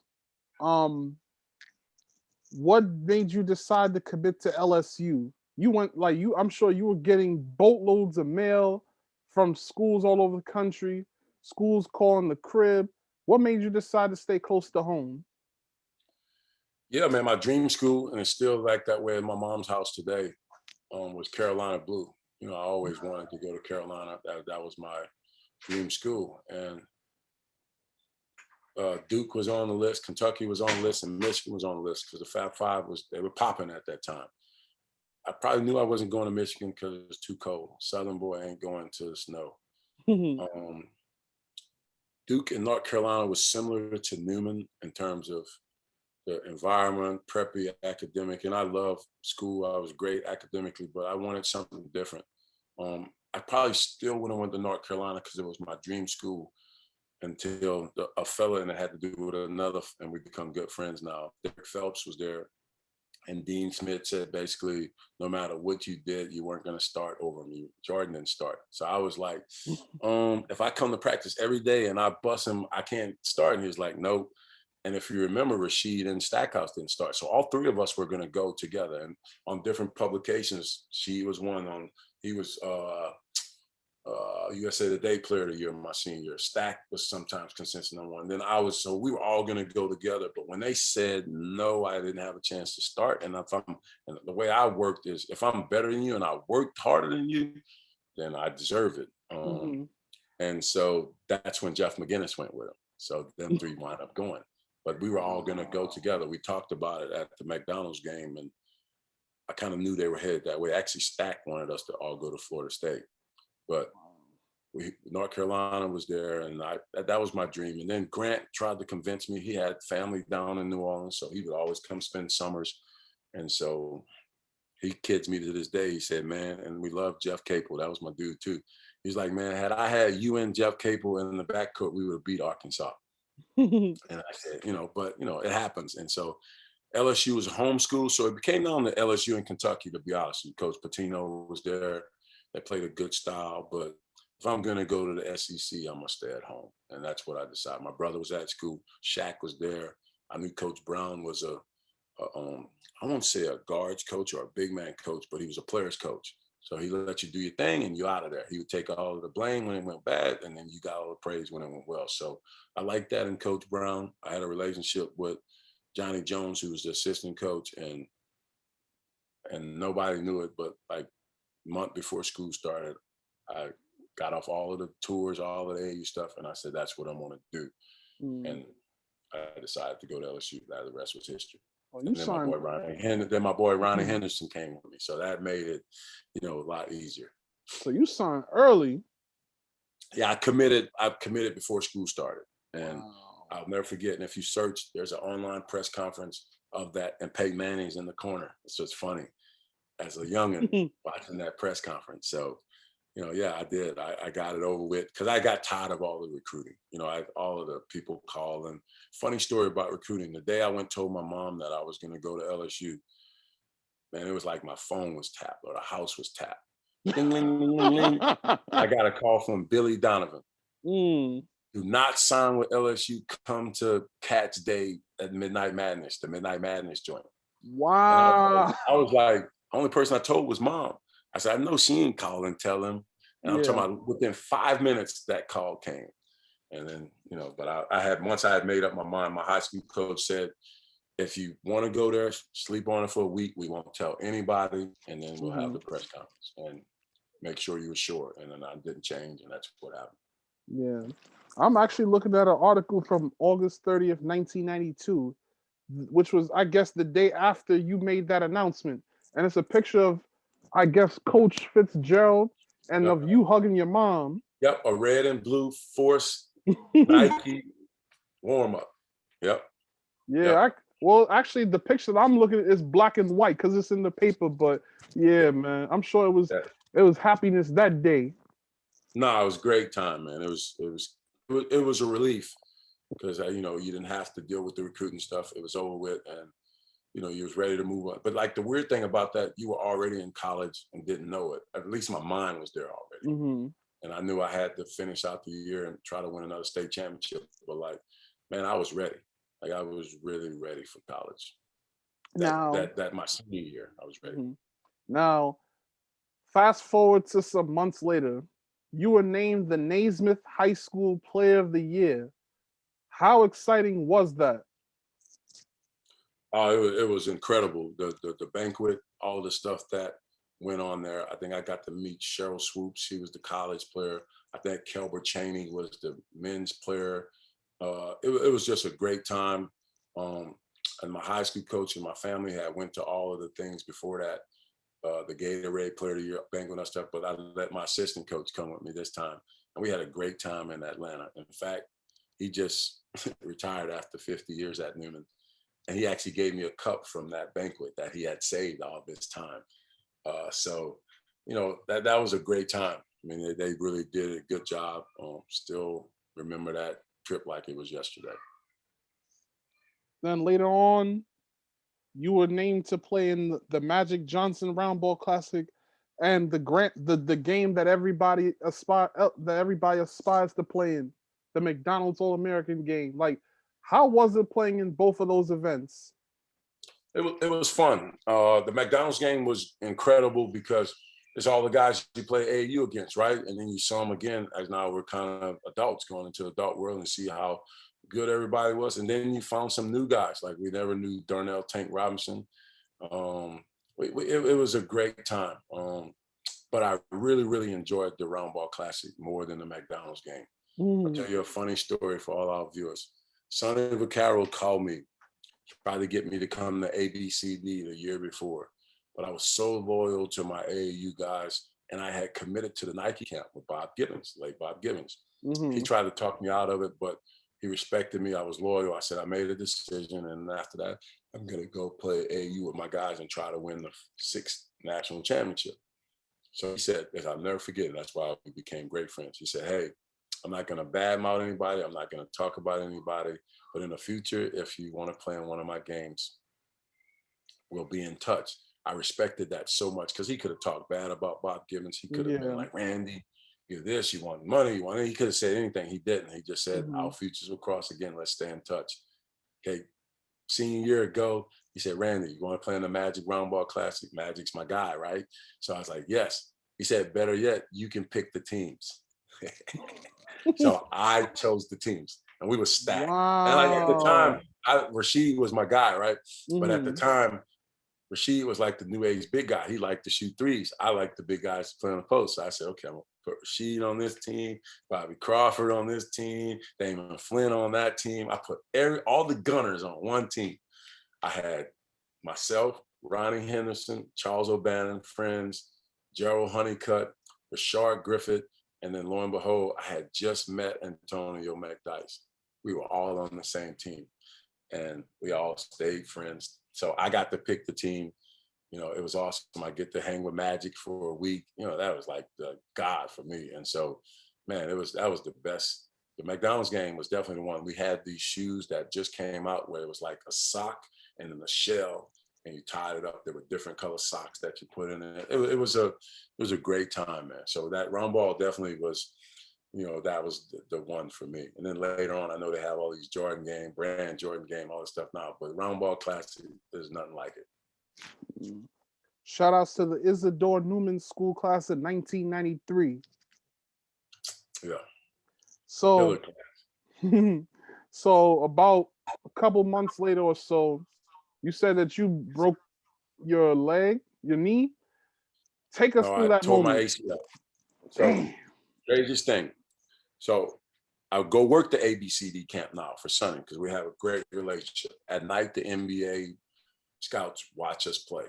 What made you decide to commit to LSU? You went I'm sure you were getting boatloads of mail from schools all over the country, schools calling the crib. What made you decide to stay close to home? Yeah, man, my dream school, and it's still like that way in my mom's house today, was Carolina Blue. I always wanted to go to Carolina. That was my dream school. And Duke was on the list, Kentucky was on the list, and Michigan was on the list, because the Fab Five they were popping at that time. I probably knew I wasn't going to Michigan because it was too cold. Southern boy ain't going to the snow. Duke in North Carolina was similar to Newman in terms of the environment, preppy, academic, and I love school. I was great academically, but I wanted something different. I probably still would have went to North Carolina because it was my dream school, until a fella, and it had to do with another, and we become good friends now. Derek Phelps was there, and Dean Smith said basically, no matter what you did, you weren't going to start over me. Jordan didn't start. So I was like, if I come to practice every day and I bust him, I can't start. And he was like, nope. And if you remember, Rashid and Stackhouse didn't start. So all three of us were going to go together. And on different publications, she was one he was USA Today Player of the Year my senior year. Stack was sometimes consistent on one. Then so we were all going to go together. But when they said no, I didn't have a chance to start. And and the way I worked is, if I'm better than you and I worked harder than you, then I deserve it. And so that's when Jeff McGinnis went with him. So them three wound up going. But we were all going to go together. We talked about it at the McDonald's game, and I kind of knew they were headed that way. Actually, Stack wanted us to all go to Florida State. But North Carolina was there, and that was my dream. And then Grant tried to convince me. He had family down in New Orleans, so he would always come spend summers. And so he kids me to this day. He said, man, and we love Jeff Capel. That was my dude too. He's like, man, had I had you and Jeff Capel in the backcourt, we would have beat Arkansas. And I said, but it happens. And so LSU was a home school, so it came down to LSU and Kentucky, to be honest. And Coach Pitino was there. They played a good style, but if I'm going to go to the SEC, I'm going to stay at home. And that's what I decided. My brother was at school. Shaq was there. I knew Coach Brown was I won't say a guards coach or a big man coach, but he was a player's coach. So he let you do your thing and you're out of there. He would take all of the blame when it went bad, and then you got all the praise when it went well. So I liked that in Coach Brown. I had a relationship with Johnny Jones, who was the assistant coach, and nobody knew it, but like a month before school started, I got off all of the tours, all of the AU stuff, and I said, that's what I want to do. And I decided to go to LSU. The rest was history. Oh, and then my boy Ronnie Henderson came with me. So that made it, a lot easier. So you signed early. Yeah, I committed before school started. And I'll never forget. And if you search, there's an online press conference of that, and Peyton Manning's in the corner. It's just funny as a youngin' watching that press conference. So, yeah, I did. I got it over with because I got tired of all the recruiting. All of the people calling. Funny story about recruiting. The day I told my mom that I was going to go to LSU, man, it was like my phone was tapped or the house was tapped. Ding, ding, ding, ding, ding. I got a call from Billy Donovan. Do not sign with LSU. Come to Cats Day at Midnight Madness, the Midnight Madness joint. Wow. I was like, only person I told was Mom. I said, I know she didn't call and tell him. And I'm talking about within 5 minutes, that call came. And then, but I had, once I had made up my mind, my high school coach said, if you want to go there, sleep on it for a week. We won't tell anybody. And then we'll have the press conference and make sure you were sure. And then I didn't change. And that's what happened. Yeah. I'm actually looking at an article from August 30th, 1992, which was, I guess, the day after you made that announcement. And it's a picture of, I guess, Coach Fitzgerald and of you hugging your mom. Yep, a red and blue Force Nike warm-up. Yep. Yeah, yep. Well, actually, the picture that I'm looking at is black and white because it's in the paper. But yeah, man, I'm sure it was happiness that day. No, it was a great time, man. It was a relief because you didn't have to deal with the recruiting stuff. It was over with, and you was ready to move on. But like the weird thing about that, you were already in college and didn't know it. At least my mind was there already, and I knew I had to finish out the year and try to win another state championship. But like, man, I was ready. Like I was really ready for college. That my senior year, I was ready. Now, fast forward to some months later, you were named the Naismith High School Player of the Year. How exciting was that? Oh, it was incredible. The banquet, all the stuff that went on there. I think I got to meet Cheryl Swoops. She was the college player. I think Kelber Cheney was the men's player. It was just a great time. And my high school coach and my family had went to all of the things before that, the Gatorade Player of the Year banquet and stuff, but I let my assistant coach come with me this time. And we had a great time in Atlanta. In fact, he just retired after 50 years at Newman. And he actually gave me a cup from that banquet that he had saved all this time. So, that was a great time. I mean, they really did a good job. Still remember that trip like it was yesterday. Then later on, you were named to play in the Magic Johnson Roundball Classic and the game that everybody aspires to play in, the McDonald's All-American game. Like, how was it playing in both of those events? It was fun. The McDonald's game was incredible because it's all the guys you play AAU against, right? And then you saw them again as now we're kind of adults going into the adult world and see how good everybody was. And then you found some new guys, like we never knew Darnell Tank Robinson. It was a great time. But I really, really enjoyed the Roundball Classic more than the McDonald's game. I'll tell you a funny story for all our viewers. Sonny Vaccaro called me, tried to get me to come to ABCD the year before. But I was so loyal to my AAU guys, and I had committed to the Nike camp with Bob Gibbons, late Bob Gibbons. He tried to talk me out of it, but he respected me. I was loyal. I said, I made a decision. And after that, I'm going to go play AAU with my guys and try to win the 6th national championship. So he said, I'll never forget it. That's why we became great friends. He said, hey, I'm not going to badmouth anybody. I'm not going to talk about anybody. But in the future, if you want to play in one of my games, we'll be in touch. I respected that so much because he could have talked bad about Bob Gibbons. He could have been like, Randy, you're this, you want money, you want it. He could have said anything. He didn't. He just said, our futures will cross again. Let's stay in touch. Okay. Senior year ago, he said, Randy, you want to play in the Magic Roundball Classic? Magic's my guy, right? So I was like, yes. He said, better yet, you can pick the teams. So I chose the teams and we were stacked. Wow. And like at the time, Rasheed was my guy, right? But at the time, Rasheed was like the new age big guy. He liked to shoot threes. I liked the big guys playing the post. So I said, okay, I'm gonna put Rasheed on this team, Bobby Crawford on this team, Damon Flynn on that team. I put all the gunners on one team. I had myself, Ronnie Henderson, Charles O'Bannon, friends, Gerald Honeycutt, Rashard Griffith, and then lo and behold, I had just met Antonio McDyess. We were all on the same team and we all stayed friends. So I got to pick the team. It was awesome. I get to hang with Magic for a week. That was like the God for me. And so, man, that was the best. The McDonald's game was definitely the one. We had these shoes that just came out where it was like a sock and then a shell, and you tied it up. There were different color socks that you put in it. It was a great time, man. So that Roundball definitely was, that was the one for me. And then later on, I know they have all these Jordan game, brand Jordan game, all this stuff now, but Roundball Classic, there's nothing like it. Shout outs to the Isidore Neman School class of 1993. Yeah. So, so about a couple months later or so, you said that you broke your leg, your knee. Take us No, through I that tore my moment. ACL. So Damn. craziest thing. So I'll go work the ABCD camp now for Sonny because we have a great relationship. At night, the NBA scouts watch us play.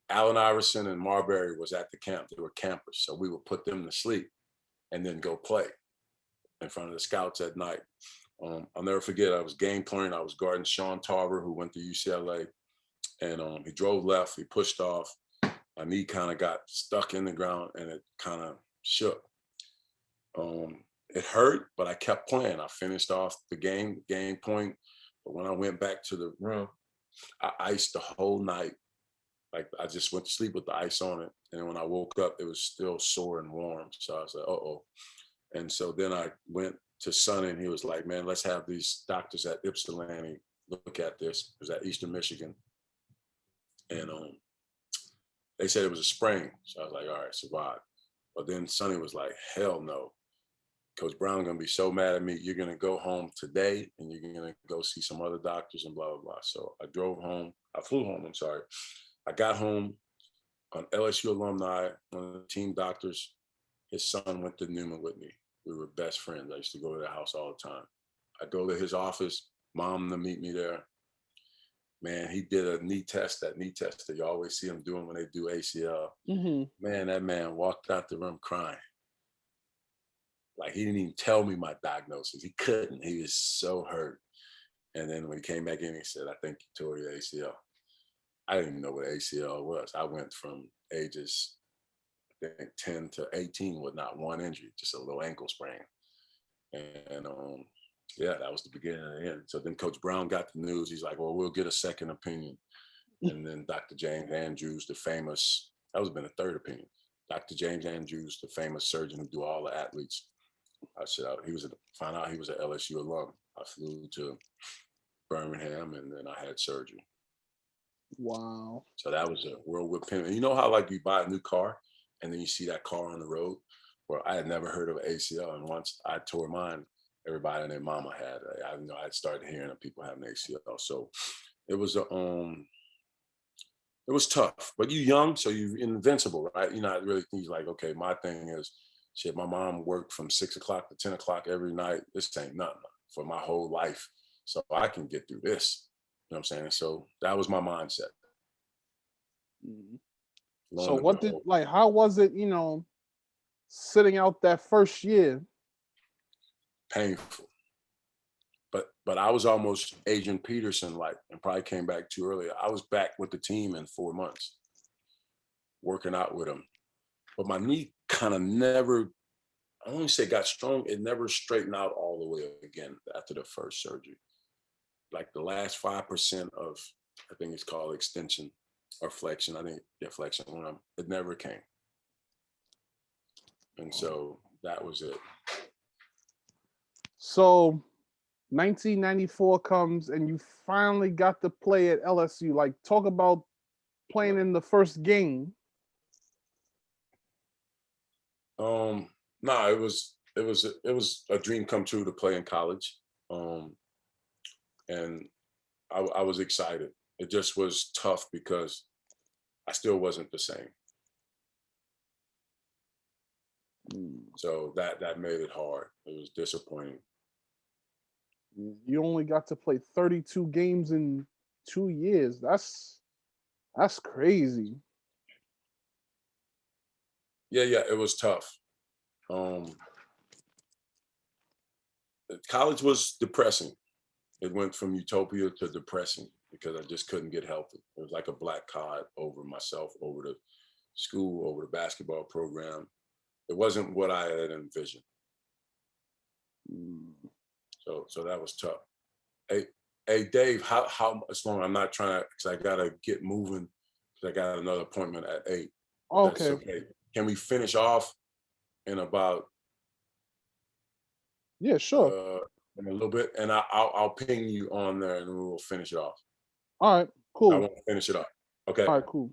Allen Iverson and Marbury was at the camp. They were campers. So we would put them to sleep and then go play in front of the scouts at night. I'll never forget, I was game playing. I was guarding Sean Tarver, who went to UCLA. And he drove left. He pushed off. My knee kind of got stuck in the ground and it kind of shook. It hurt, but I kept playing. I finished off the game point. But when I went back to the room, I iced the whole night. Like I just went to sleep with the ice on it. And when I woke up, it was still sore and warm. So I was like, uh-oh. And so then I went to Sonny and he was like, man, let's have these doctors at Ypsilanti look at this. It was at Eastern Michigan. And they said it was a sprain. So I was like, all right, survive. But then Sonny was like, hell no. Coach Brown gonna be so mad at me. You're gonna go home today and you're gonna go see some other doctors and blah, blah, blah. So I drove home. I flew home, I'm sorry. I got home. An LSU alumni, one of the team doctors, his son went to Newman with me. We were best friends. I used to go to their house all the time. I go to his office, mom to meet me there. Man, he did a knee test, that knee test that you always see him doing when they do ACL. Mm-hmm. Man, that man walked out the room crying. Like he didn't even tell me my diagnosis. He couldn't. He was so hurt. And then when he came back in, he said, I think you tore your ACL. I didn't even know what ACL was. I went from ages, I think 10 to 18 with not one injury, just a little ankle sprain. And yeah, that was the beginning of the end. So then Coach Brown got the news. He's like, well, we'll get a second opinion. And then Dr. James Andrews, the famous, that was been a third opinion. Dr. James Andrews, the famous surgeon who do all the athletes. I said, found out he was an LSU alum. I flew to Birmingham and then I had surgery. Wow. So that was a whirlwind pin. And you know how like you buy a new car and then you see that car on the road? Well, I had never heard of ACL. And once I tore mine, everybody and their mama had. I had started hearing of people having ACL. So it was it was tough. But you young, so you're invincible, right? You're not really thinking like, okay, my thing is, shit, my mom worked from 6 o'clock to 10 o'clock every night. This ain't nothing for my whole life. So I can get through this. You know what I'm saying? So that was my mindset. Mm-hmm. So what did, like, how was it, sitting out that first year? Painful. But I was almost Adrian Peterson like, and probably came back too early. I was back with the team in 4 months, working out with him. But my knee kind of never, I won't say got strong, it never straightened out all the way again after the first surgery. Like the last 5% of, I think it's called extension or flexion. I think, yeah, flexion, it never came. And so that was it. So 1994 comes and you finally got to play at LSU. Like, talk about playing in the first game. No, it was a dream come true to play in college. And I was excited. It just was tough because I still wasn't the same. So that made it hard. It was disappointing. You only got to play 32 games in 2 years. That's crazy. Yeah, it was tough. College was depressing. It went from utopia to depressing because I just couldn't get healthy. It was like a black cloud over myself, over the school, over the basketball program. It wasn't what I had envisioned. So that was tough. Hey, Dave, how much longer? I'm not trying to, because I gotta get moving. Because I got another appointment at 8. Okay. That's okay. Can we finish off in about? Yeah, sure. In a little bit, and I'll ping you on there, and we'll finish it off. All right, cool. I want to finish it off. Okay. All right, cool.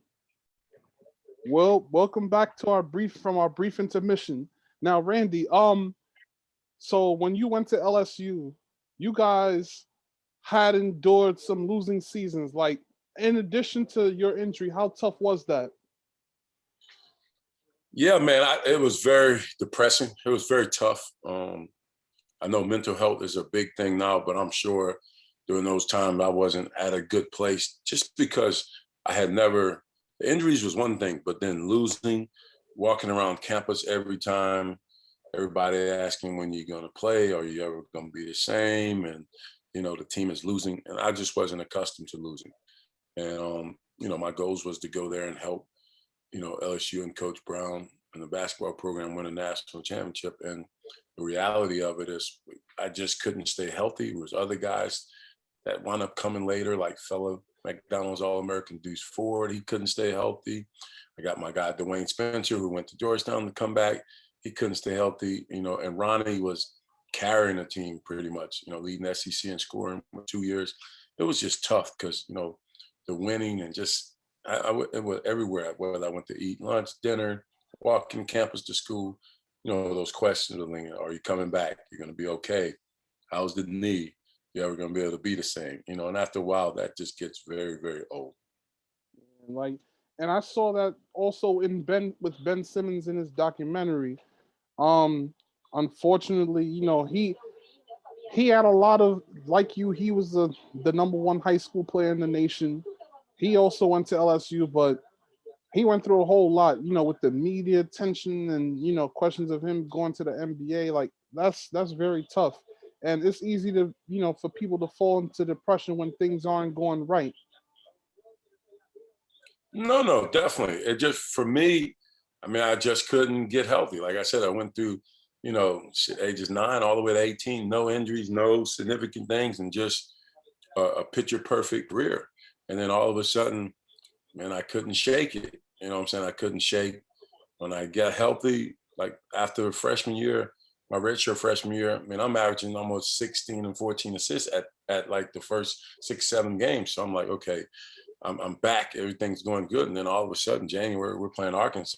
Well, welcome back to our brief intermission. Now, Randy, so when you went to LSU, you guys had endured some losing seasons. Like, in addition to your injury, how tough was that? Yeah, man, it was very depressing. It was very tough. I know mental health is a big thing now, but I'm sure during those times I wasn't at a good place just because I had never, the injuries was one thing, but then losing, walking around campus every time, everybody asking when you're going to play, are you ever going to be the same? And, the team is losing. And I just wasn't accustomed to losing. And, my goals was to go there and help, LSU and Coach Brown and the basketball program win a national championship. And the reality of it is I just couldn't stay healthy. There was other guys that wound up coming later, like fellow McDonald's All-American Deuce Ford. He couldn't stay healthy. I got my guy, Dwayne Spencer, who went to Georgetown to come back. He couldn't stay healthy, and Ronnie was carrying the team pretty much, leading SEC in scoring for 2 years. It was just tough because, the winning and just, it was everywhere, whether I went to eat lunch, dinner, walking campus to school, those questions of, are you coming back? You're going to be okay. How's the knee? You ever going to be able to be the same? And after a while, that just gets very, very old. Like, and I saw that also in Ben Simmons in his documentary. Um, Unfortunately, he had a lot of, like you. He was the number one high school player in the nation. He also went to LSU, but he went through a whole lot, with the media attention and questions of him going to the NBA. Like, that's very tough, and it's easy to for people to fall into depression when things aren't going right. No, definitely. It just, for me, I mean, I just couldn't get healthy. Like I said, I went through, ages 9 all the way to 18, no injuries, no significant things, and just a picture perfect career. And then all of a sudden, man, I couldn't shake it. You know what I'm saying? I couldn't shake when I got healthy, like after freshman year, my redshirt freshman year. I mean, I'm averaging almost 16 and 14 assists at like the first 6, 7 games. So I'm like, okay, I'm back. Everything's going good. And then all of a sudden, January, we're playing Arkansas.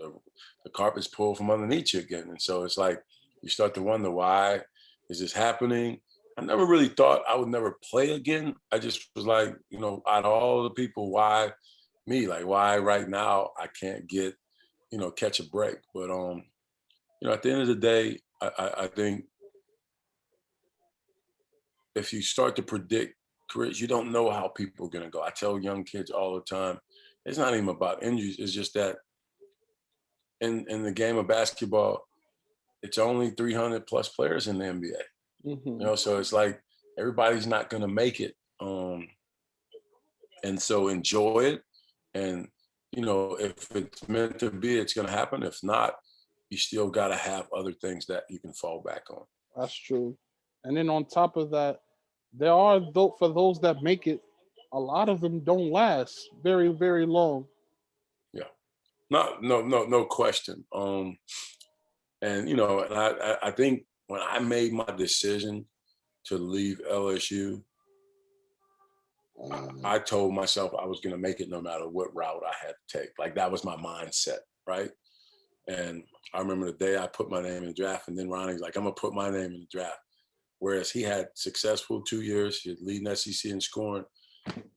The carpet's pulled from underneath you again. And so it's like you start to wonder, why is this happening? I never really thought I would never play again. I just was like, out of all the people, why me? Like, why right now I can't get, catch a break? But at the end of the day, I think if you start to predict careers, you don't know how people are going to go. I tell young kids all the time, it's not even about injuries. It's just that in the game of basketball, it's only 300 plus players in the NBA. Hmm. So it's like everybody's not going to make it. And so enjoy it. And, if it's meant to be, it's going to happen. If not, you still got to have other things that you can fall back on. That's true. And then on top of that, there are for those that make it, a lot of them don't last very, very long. Yeah. No question. And, and I think when I made my decision to leave LSU, I told myself I was going to make it no matter what route I had to take. Like, that was my mindset, right? And I remember the day I put my name in the draft, and then Ronnie's like, I'm going to put my name in the draft. Whereas he had successful 2 years, he was leading SEC in scoring,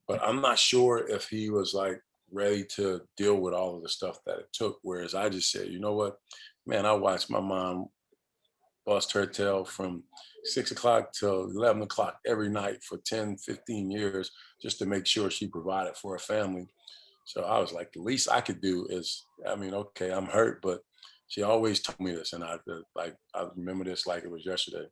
but I'm not sure if he was like ready to deal with all of the stuff that it took. Whereas I just said, you know what, man, I watched my mom bust her tail from 6 o'clock till 11 o'clock every night for 10, 15 years, just to make sure she provided for her family. So I was like, the least I could do is, I mean, okay, I'm hurt, but she always told me this. And I remember this like it was yesterday.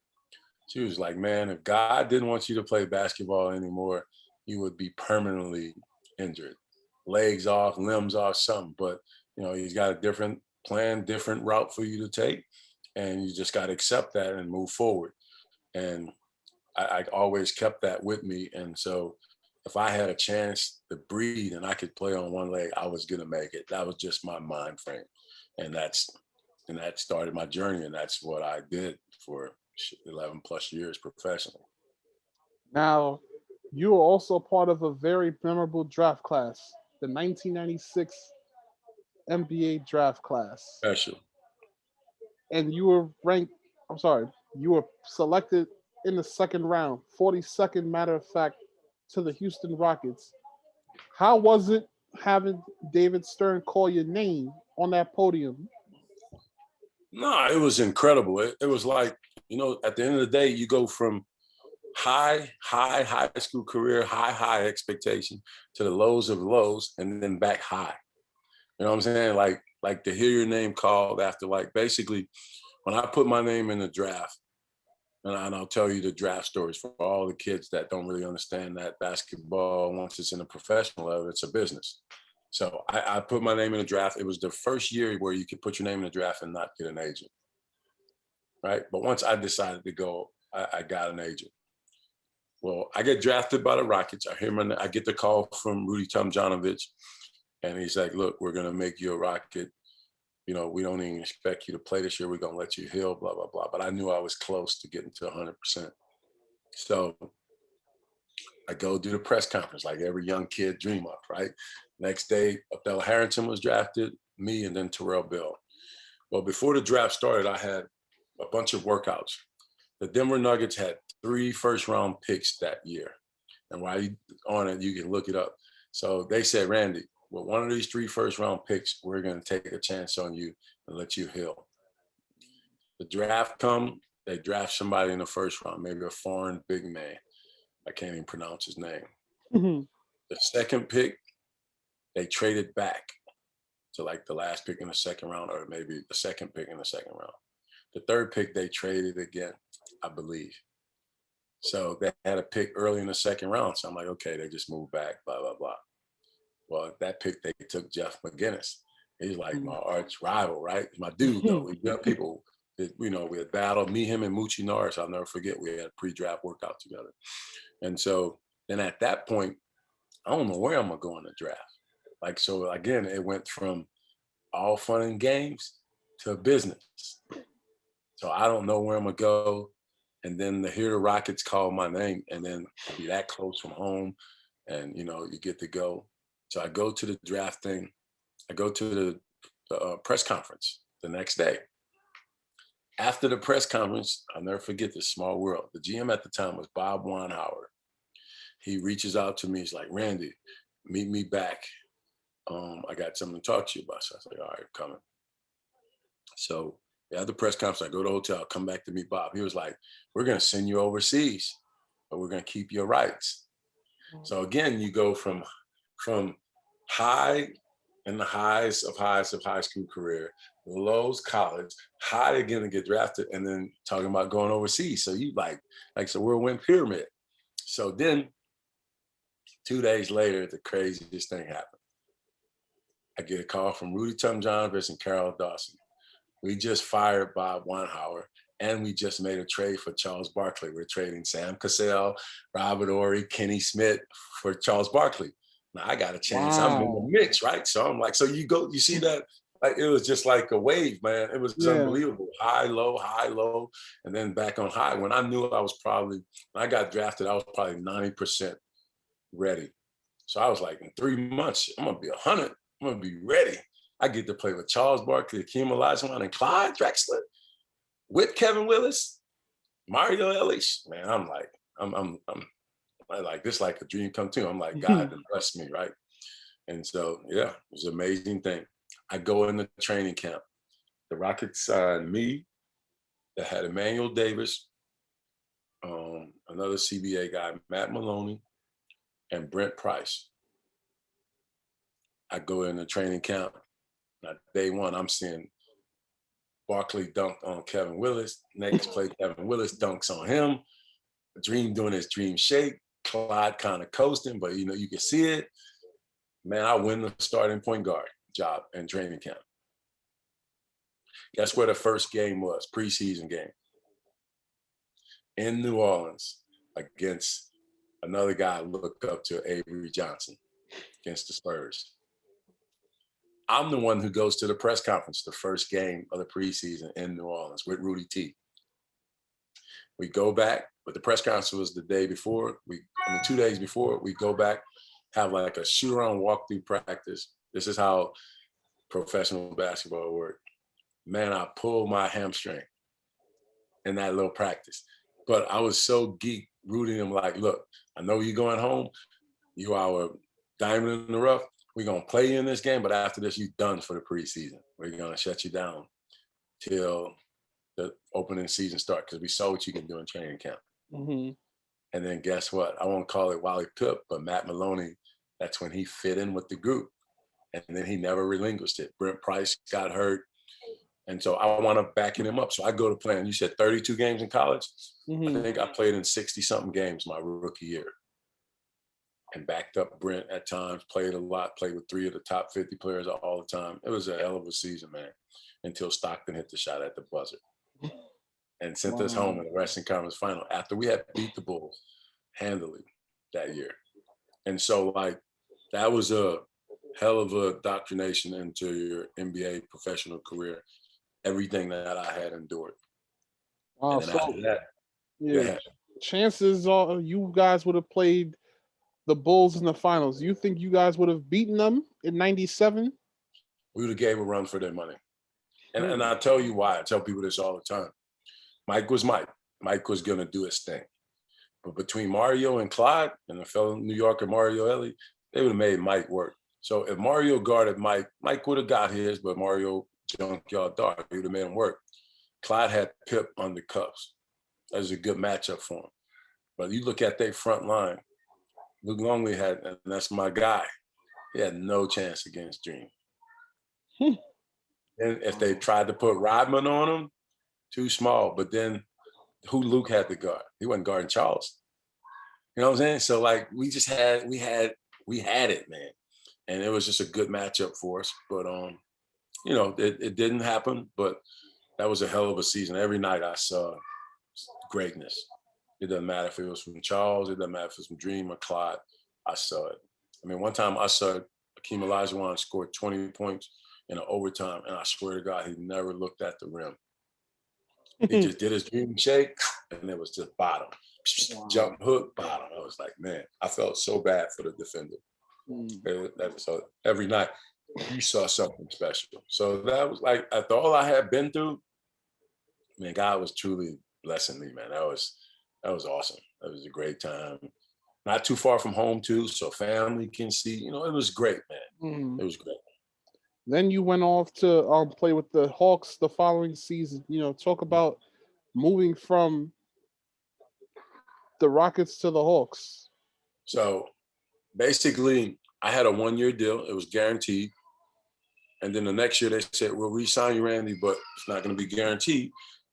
She was like, man, if God didn't want you to play basketball anymore, you would be permanently injured, legs off, limbs off, something. But, he's got a different plan, different route for you to take. And you just got to accept that and move forward. And I always kept that with me. And so if I had a chance to breathe and I could play on one leg, I was going to make it. That was just my mind frame. And that started my journey. And that's what I did for 11 plus years professionally. Now, you are also part of a very memorable draft class, the 1996 NBA draft class, Special. and you were ranked. I'm sorry, you were selected in the second round, 42nd, matter of fact, to the Houston Rockets. How was it having David Stern call your name on that podium? No, it was incredible. It was like, at the end of the day, you go from high school career, high expectation to the lows of lows, and then back high. You know what I'm saying? Like to hear your name called after, like, basically when I put my name in the draft, and I'll tell you the draft stories for all the kids that don't really understand that basketball, once it's in a professional level, it's a business. So I put my name in the draft. It was the first year where you could put your name in the draft and not get an agent, right? But once I decided to go, I got an agent. Well, I get drafted by the Rockets. I get the call from Rudy Tomjanovich, and he's like, "Look, we're gonna make you a Rocket. We don't even expect you to play this year. We're gonna let you heal, blah, blah, blah." But I knew I was close to getting to 100%. So I go do the press conference like every young kid dream of, right? Next day, Abdel Harrington was drafted, me, and then Terrell Bell. Well, before the draft started, I had a bunch of workouts. The Denver Nuggets had 3 first-round picks that year. And while you're on it, you can look it up. So they said, "Randy, with one of these 3 first-round picks, we're going to take a chance on you and let you heal." The draft come, they draft somebody in the first round, maybe a foreign big man. I can't even pronounce his name. Mm-hmm. The second pick, they traded back to like the last pick in the second round, or maybe the second pick in the second round. The third pick, they traded again, I believe. So they had a pick early in the second round. So I'm like, okay, they just moved back, blah, blah, blah. Well, that pick, they took Jeff McGinnis. He's like my arch rival, right? My dude, though. We got people that, we had battled, me, him, and Moochie Norris. I'll never forget. We had a pre-draft workout together. And so then at that point, I don't know where I'm going to go in the draft. Like, so again, it went from all fun and games to business. So I don't know where I'm going to go. And then to hear the Rockets call my name and then be that close from home and, you get to go. So I go to the draft thing. I go to the press conference the next day. After the press conference, I'll never forget this small world. The GM at the time was Bob Weinhauer. He reaches out to me. He's like, "Randy, meet me back. I got something to talk to you about." So I was like, "All right, coming." So at the press conference, I go to the hotel, come back to meet Bob. He was like, "We're going to send you overseas, but we're going to keep your rights." So again, you go from high and the highs of high school career, lows college, high again to get drafted, and then talking about going overseas. So you like it's a whirlwind pyramid. So then 2 days later, the craziest thing happened. I get a call from Rudy Tomjanovich and Carol Dawson. We just fired Bob Weinhauer, and we just made a trade for Charles Barkley. We're trading Sam Cassell, Robert Horry, Kenny Smith for Charles Barkley. Now I got a chance. Wow. I'm in the mix, right? So I'm like, so you see that? Like, it was just like a wave, man. It was unbelievable. High, low, and then back on high. When I knew when I got drafted, I was probably 90% ready. So I was like, in 3 months, I'm going to be 100. I'm going to be ready. I get to play with Charles Barkley, Hakeem Olajuwon, and Clyde Drexler with Kevin Willis, Mario Ehrlich. Man, I'm like, this like a dream come true. I'm like, God bless me, right? And so, yeah, it was an amazing thing. I go in the training camp. The Rockets signed me, that had Emmanuel Davis, another CBA guy, Matt Maloney, and Brent Price. I go in the training camp. Now, day one, I'm seeing Barkley dunk on Kevin Willis. Next play, Kevin Willis dunks on him. Dream doing his dream shake. Clyde kind of coasting, but you can see it. Man, I win the starting point guard job in training camp. Guess where the first game was, preseason game? In New Orleans against another guy I look up to, Avery Johnson, against the Spurs. I'm the one who goes to the press conference, the first game of the preseason in New Orleans with Rudy T. We go back, but the press conference was the day before. 2 days before, we go back, have like a shoot-around walkthrough practice. This is how professional basketball work. Man, I pulled my hamstring in that little practice. But I was so geek rooting him like, look, I know you're going home. You are our diamond in the rough. We're going to play you in this game, but after this, you're done for the preseason. We're going to shut you down till the opening season starts because we saw what you can do in training camp. Mm-hmm. And then guess what? I won't call it Wally Pip, but Matt Maloney, that's when he fit in with the group. And then he never relinquished it. Brent Price got hurt. And so I wound up backing him up. So I go to playing. You said 32 games in college? Mm-hmm. I think I played in 60-something games my rookie year. And backed up Brent at times, played a lot, played with 3 of the top 50 players all the time. It was a hell of a season, man, until Stockton hit the shot at the buzzer and sent us home in the Western Conference Final after we had beat the Bulls handily that year. And so, like, that was a hell of a indoctrination into your NBA professional career, everything that I had endured. Wow, And then after that, yeah, chances are you guys would have played the Bulls in the finals. You think you guys would have beaten them in '97? we would have gave a run for their money. And I tell you why. I tell people this all the time. Mike was Mike. Mike was going to do his thing. But between Mario and Clyde and the fellow New Yorker Mario Elie, they would have made Mike work. So if Mario guarded Mike, Mike would have got his, but Mario junkyard dart. He would have made him work. Clyde had Pip under cuffs. That was a good matchup for him. But you look at their front line, Luke Longley had, and that's my guy, he had no chance against Dream. And if they tried to put Rodman on him, too small. But then who Luke had to guard? He wasn't guarding Charles. You know what I'm saying? So like we had it, man. And it was just a good matchup for us. But it didn't happen, but that was a hell of a season. Every night I saw greatness. It doesn't matter if it was from Charles, it doesn't matter if it was from Dream or Clyde, I saw it. I mean, one time I saw Akeem Olajuwon scored 20 points in an overtime, and I swear to God, he never looked at the rim. He just did his dream shake, and it was just bottom. Wow. Jump hook, bottom. I was like, man, I felt so bad for the defender. So every night, you saw something special. So that was like, after all I had been through, man, God was truly blessing me, man. That was awesome. That was a great time. Not too far from home, too, so family can see. You know, it was great, man. It was great. Then you went off to play with the Hawks the following season. You know, talk about moving from the Rockets to the Hawks. So basically, I had a 1-year deal. It was guaranteed. And then the next year they said, we'll re-sign you, Randy, but it's not going to be guaranteed.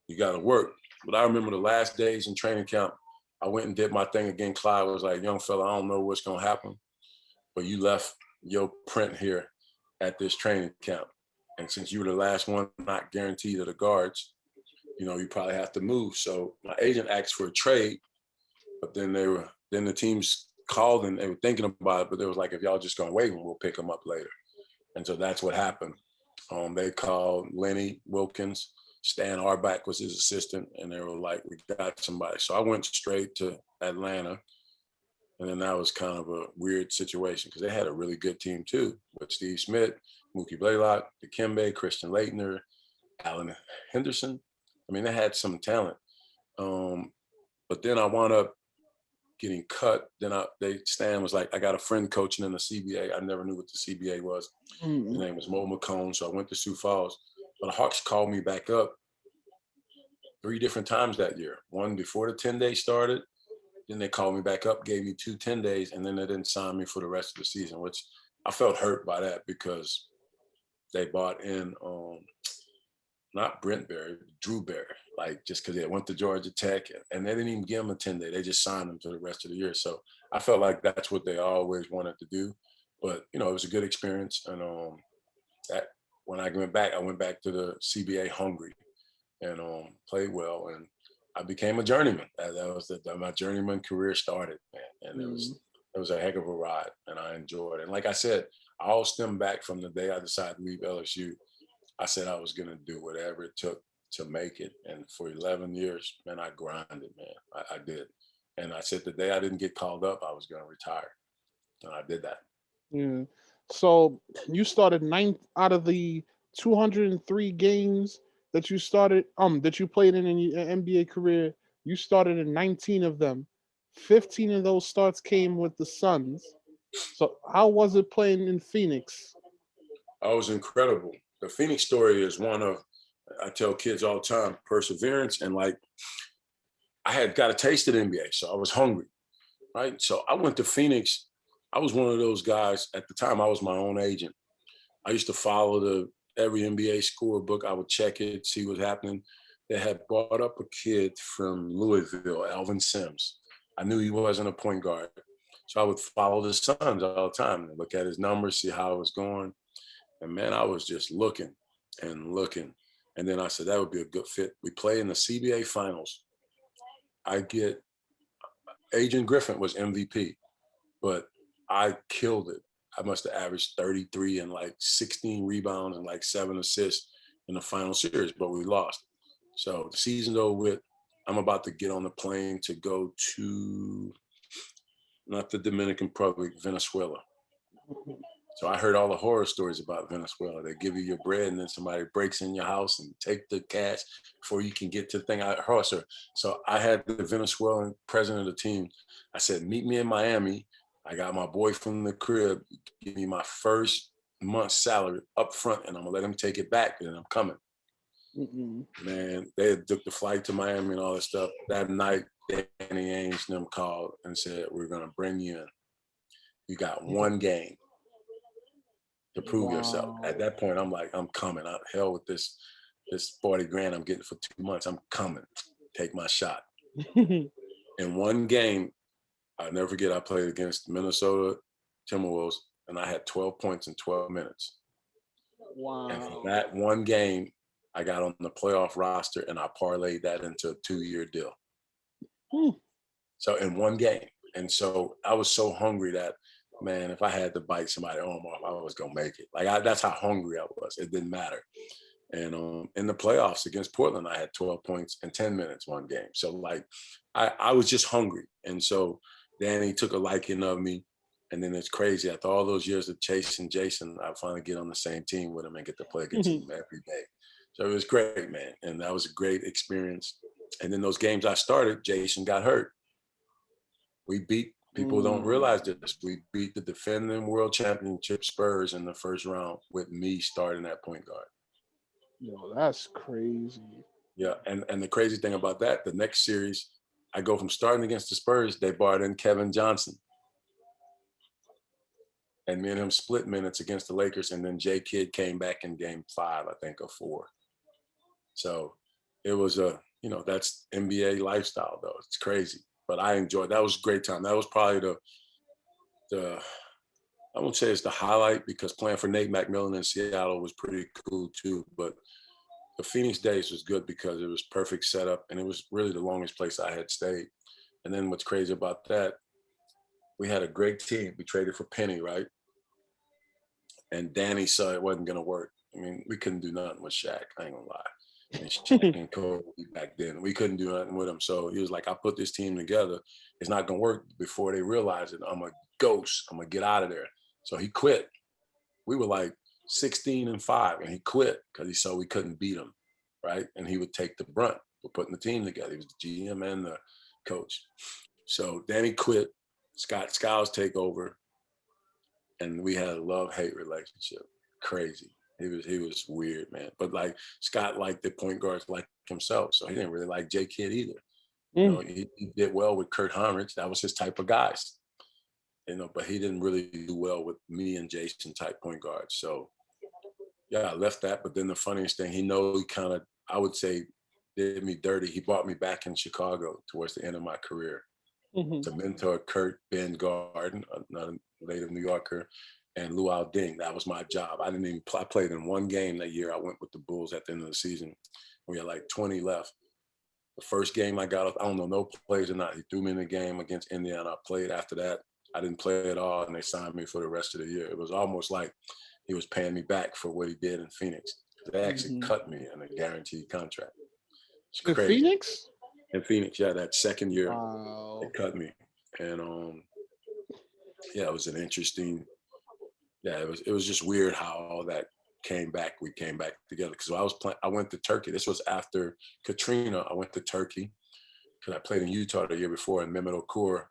You got to work. But I remember the last days in training camp, I went and did my thing again. Clyde was like, young fella, I don't know what's going to happen, but you left your print here at this training camp. And since you were the last one not guaranteed of the guards, you know, you probably have to move. So my agent asked for a trade, but then the teams called and they were thinking about it, but they was like, if y'all just gonna wait, we'll pick them up later. And so that's what happened. They called Lenny Wilkins. Stan Auerbach was his assistant, and they were like, we got somebody. So I went straight to Atlanta. And then that was kind of a weird situation because they had a really good team too, with Steve Smith, Mookie Blaylock, Dikembe, Christian Laettner, Alan Henderson. I mean, they had some talent. But then I wound up getting cut. Then Stan was like, I got a friend coaching in the CBA. I never knew what the CBA was. His name was Mo McCone. So I went to Sioux Falls. But the Hawks called me back up 3 different times that year. One before the 10-day started. Then they called me back up, gave me 2 10 days, and then they didn't sign me for the rest of the season, which I felt hurt by that because they bought in not Brent Berry, Drew Berry, like just because they went to Georgia Tech, and they didn't even give him a 10-day. They just signed him for the rest of the year. So I felt like that's what they always wanted to do. But, you know, it was a good experience. And that when I went back to the CBA hungry and played well. And I became a journeyman. That was my journeyman career started, man. And it was a heck of a ride, and I enjoyed it. And like I said, I all stemmed back from the day I decided to leave LSU. I said I was going to do whatever it took to make it. And for 11 years, man, I grinded, man. I did. And I said the day I didn't get called up, I was going to retire. And I did that. Yeah. So you started ninth out of the 203 games that you started that you played in your NBA career. You started in 19 of them. 15 of those starts came with the Suns. So how was it playing in Phoenix? I was incredible. The Phoenix story is one of, I tell kids all the time, perseverance. And like, I had got a taste of the NBA, so I was hungry, right? So I went to Phoenix. I was one of those guys at the time. I was my own agent. I used to follow every NBA scorebook. I would check it, see what's happening. They had brought up a kid from Louisville, Alvin Sims. I knew he wasn't a point guard. So I would follow the Suns all the time and look at his numbers, see how it was going. And man, I was just looking and looking. And then I said, that would be a good fit. We play in the CBA finals. Agent Griffin was MVP, but I killed it. I must have averaged 33 and like 16 rebounds and like 7 assists in the final series, but we lost. So the season's over with. I'm about to get on the plane to go to, not the Dominican Republic, Venezuela. So I heard all the horror stories about Venezuela. They give you your bread and then somebody breaks in your house and take the cash before you can get to the thing. So I had the Venezuelan president of the team. I said, meet me in Miami. I got my boy from the crib, give me my first month's salary up front, and I'm gonna let him take it back, and I'm coming. Man, they had took the flight to Miami and all that stuff. That night, Danny Ainge and them called and said, we're gonna bring you in. You got one game to prove yourself. At that point, I'm like, I'm coming. Hell with this 40 grand I'm getting for 2 months. I'm coming. Take my shot. In one game, I'll never forget, I played against Minnesota Timberwolves, and I had 12 points in 12 minutes. Wow. And for that one game, I got on the playoff roster, and I parlayed that into a 2-year deal. So in one game. And so I was so hungry that, man, if I had to bite somebody's arm off, I was going to make it. Like, that's how hungry I was. It didn't matter. And in the playoffs against Portland, I had 12 points in 10 minutes one game. So, like, I was just hungry. And so Danny took a liking of me. And then it's crazy. After all those years of chasing Jason, I finally get on the same team with him and get to play against him every day. So it was great, man. And that was a great experience. And then those games I started, Jason got hurt. We beat, people don't realize this, we beat the defending world championship Spurs in the first round with me starting at point guard. Yo, that's crazy. Yeah, and the crazy thing about that, the next series, I go from starting against the Spurs, they brought in Kevin Johnson. And me and him split minutes against the Lakers, and then J Kidd came back in game 5, I think, or 4. So it was that's NBA lifestyle, though. It's crazy. But I enjoyed, that was a great time. That was probably the I won't say it's the highlight, because playing for Nate McMillan in Seattle was pretty cool too. But the Phoenix days was good because it was perfect setup, and it was really the longest place I had stayed. And then what's crazy about that, we had a great team. We traded for Penny, right? And Danny saw it wasn't gonna work. I mean, we couldn't do nothing with Shaq, I ain't gonna lie. And Shaq and Kobe back then, we couldn't do nothing with him. So he was like, I put this team together. It's not gonna work. Before they realize it, I'm a ghost. I'm gonna get out of there. So he quit. We were like 16-5, and he quit because he saw we couldn't beat him, right? And he would take the brunt for putting the team together. He was the GM and the coach. So Danny quit. Scott Skiles take over, and we had a love-hate relationship. Crazy. He was weird, man. But like, Scott liked the point guards like himself, so he didn't really like J Kidd either. You know, he did well with Kurt Heinrich. That was his type of guys. But he didn't really do well with me and Jason type point guards. So yeah, I left that. But then the funniest thing, he kind of, I would say, did me dirty. He brought me back in Chicago towards the end of my career to mentor Kurt Ben Garden, another native New Yorker, and Luau Ding. That was my job. I didn't even play. I played in one game that year. I went with the Bulls at the end of the season. We had like 20 left. The first game I got off, I don't know, no plays or not. He threw me in the game against Indiana. I played after that. I didn't play at all, and they signed me for the rest of the year. It was almost like he was paying me back for what he did in Phoenix. They actually cut me in a guaranteed contract. It's crazy. In Phoenix? In Phoenix, yeah, that second year, Wow. they cut me. And yeah, it was an interesting yeah, it was just weird how all that came back. We came back together because I went to Turkey. This was after Katrina. I went to Turkey because I played in Utah the year before, and Mehmet Okur,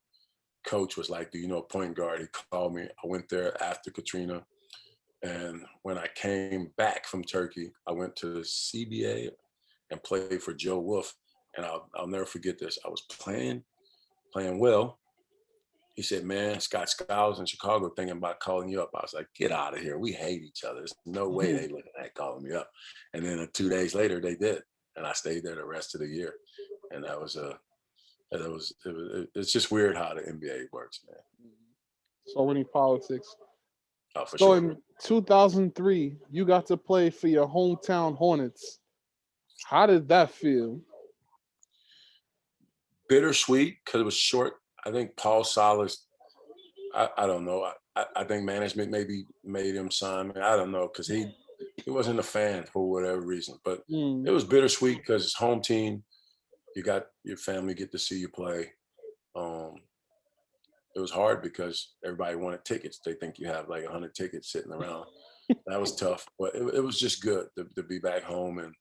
coach, was like, "Do you know a point guard?" He called me. I went there after Katrina, and when I came back from Turkey, I went to the CBA and played for Joe Wolf. And I'll never forget this. I was playing well. He said, "Man, Scott Skiles in Chicago thinking about calling you up." I was like, "Get out of here. We hate each other. There's no way they looking at calling me up." And then 2 days later, they did. And I stayed there the rest of the year. And it's just weird how the NBA works, man. So many politics. Oh, for So sure. in 2003, you got to play for your hometown Hornets. How did that feel? Bittersweet because it was short. I think Paul Silas, I don't know. I think management maybe made him sign me. I don't know because he wasn't a fan for whatever reason. But it was bittersweet because it's home team. You got your family get to see you play. It was hard because everybody wanted tickets. They think you have like 100 tickets sitting around. That was tough, but it was just good to be back home and,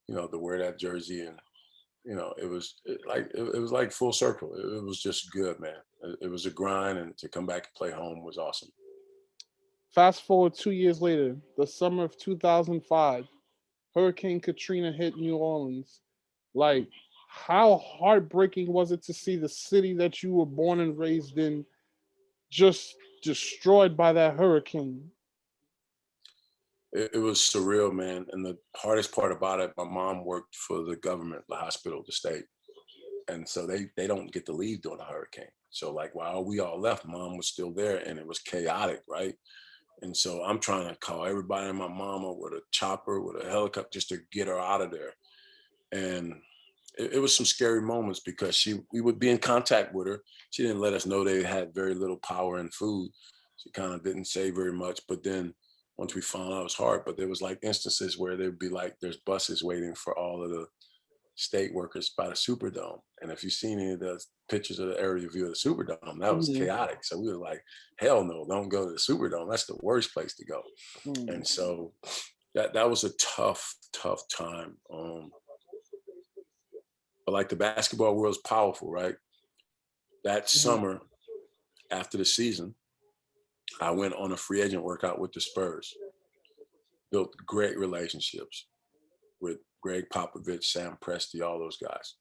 to wear that jersey. And, it was like full circle. It was just good, man. It was a grind, and to come back and play home was awesome. Fast forward 2 years later, the summer of 2005, Hurricane Katrina hit New Orleans. Like, how heartbreaking was it to see the city that you were born and raised in just destroyed by that hurricane? It was surreal, man. And the hardest part about it, my mom worked for the government, the hospital, the state. And so they don't get to leave during a hurricane. So like while we all left, mom was still there, and it was chaotic, right? And so I'm trying to call everybody and my mama with a chopper, with a helicopter, just to get her out of there. And it was some scary moments because we would be in contact with her. She didn't let us know they had very little power and food. She kind of didn't say very much. But then once we found out, it was hard. But there was like instances where there'd be like, there's buses waiting for all of the state workers by the Superdome. And if you've seen any of the pictures of the aerial view of the Superdome, that was chaotic. So we were like, hell no, don't go to the Superdome. That's the worst place to go. And so that was a tough time. But like the basketball world is powerful, right? That summer after the season, I went on a free agent workout with the Spurs, built great relationships with Greg Popovich, Sam Presti, all those guys.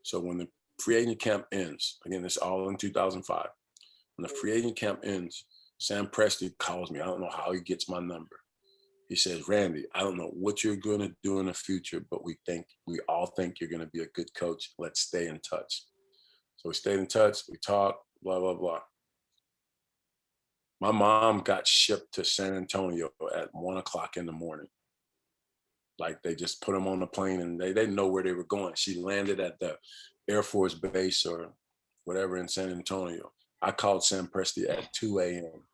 So when the free agent camp ends, again, it's all in 2005. When the free agent camp ends, Sam Presti calls me. I don't know how he gets my number. He says, "Randy, I don't know what you're going to do in the future, but we all think you're going to be a good coach. Let's stay in touch." So we stayed in touch. We talked, blah, blah, blah. My mom got shipped to San Antonio at 1:00 in the morning. Like they just put them on the plane and they didn't know where they were going. She landed at the Air Force Base or whatever in San Antonio. I called Sam Presti at 2 a.m.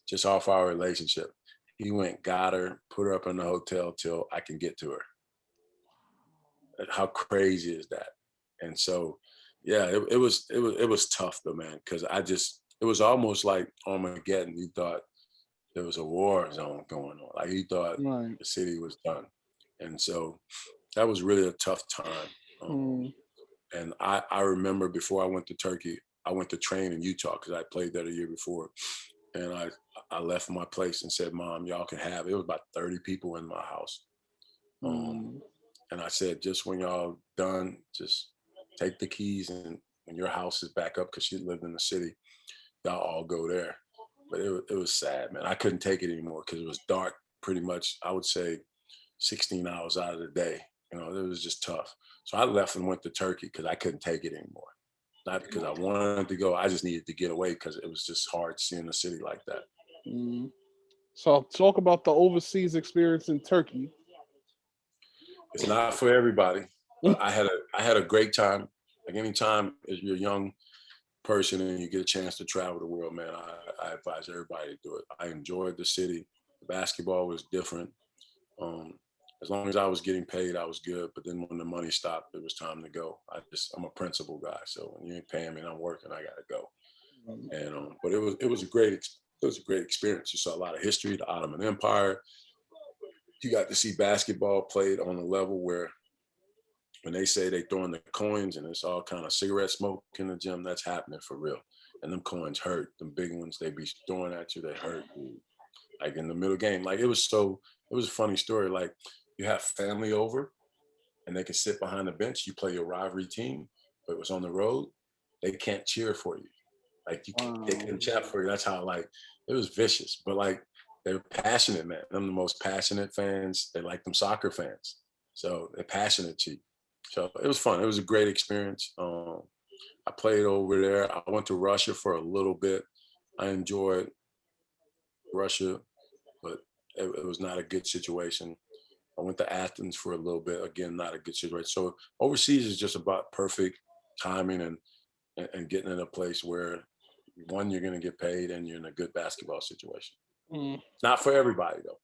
just off our relationship. He went, got her, put her up in the hotel till I can get to her. How crazy is that? And so, yeah, it was tough though, man, because it was almost like Armageddon. You thought there was a war zone going on. Like he thought the city was done. And so that was really a tough time. And I remember before I went to Turkey, I went to train in Utah because I played there the year before. And I left my place and said, "Mom, y'all can have it." It was about 30 people in my house. And I said, "Just when y'all done, just take the keys, and when your house is back up," because she lived in the city, "y'all all go there." But it was sad, man. I couldn't take it anymore because it was dark pretty much, I would say 16 hours out of the day. It was just tough. So I left and went to Turkey because I couldn't take it anymore. Not because I wanted to go. I just needed to get away because it was just hard seeing a city like that. So talk about the overseas experience in Turkey. It's not for everybody, but I had a great time. Like anytime as you're a young person and you get a chance to travel the world, man, I advise everybody to do it. I enjoyed the city. The basketball was different. As long as I was getting paid, I was good. But then when the money stopped, it was time to go. I'm a principal guy, so when you ain't paying me and I'm working, I gotta go. And but it was a great It was a great experience. You saw a lot of history, the Ottoman Empire. You got to see basketball played on a level where when they say they throwing the coins and it's all kind of cigarette smoke in the gym, that's happening for real. And them coins hurt. Them big ones they be throwing at you, they hurt. Like in the middle game. Like it was a funny story. Like you have family over and they can sit behind the bench. You play your rivalry team, but it was on the road. They can't cheer for you. Like they couldn't chat for you. That's how like it was vicious. But like they're passionate, man. I'm the most passionate fans. They like them soccer fans. So they're passionate to you. So it was fun. It was a great experience. I played over there. I went to Russia for a little bit. I enjoyed Russia, but it was not a good situation. I went to Athens for a little bit. Again, not a good situation. So overseas is just about perfect timing and getting in a place where one, you're going to get paid and you're in a good basketball situation. Not for everybody though.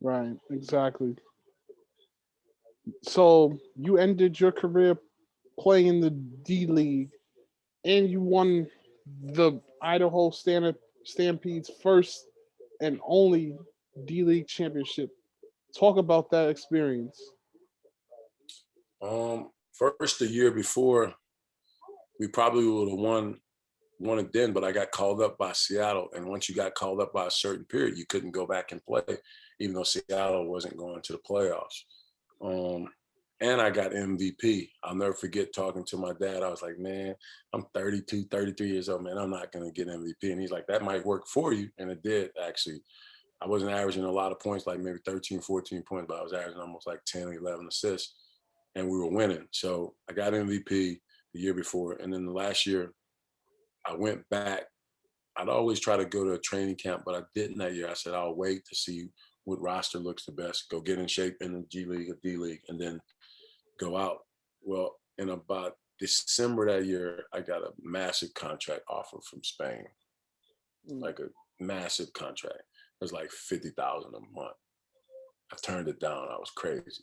Right, exactly. So you ended your career playing in the D League, and you won the Idaho Stampede's first and only D League championship. Talk about that experience. First, the year before, we probably would have won it then, but I got called up by Seattle. And once you got called up by a certain period, you couldn't go back and play, even though Seattle wasn't going to the playoffs. And I got MVP. I'll never forget talking to my dad. I was like, man, I'm 32, 33 years old, man. I'm not going to get MVP. And he's like, that might work for you. And it did, actually. I wasn't averaging a lot of points, like maybe 13, 14 points, but I was averaging almost like 10, 11 assists. And we were winning. So I got MVP the year before. And then the last year, I went back. I'd always try to go to a training camp, but I didn't that year. I said, I'll wait to see what roster looks the best, go get in shape in the G League or D League, and then go out. Well, in about December that year, I got a massive contract offer from Spain, like a massive contract. It was like $50,000 a month. I turned it down. I was crazy.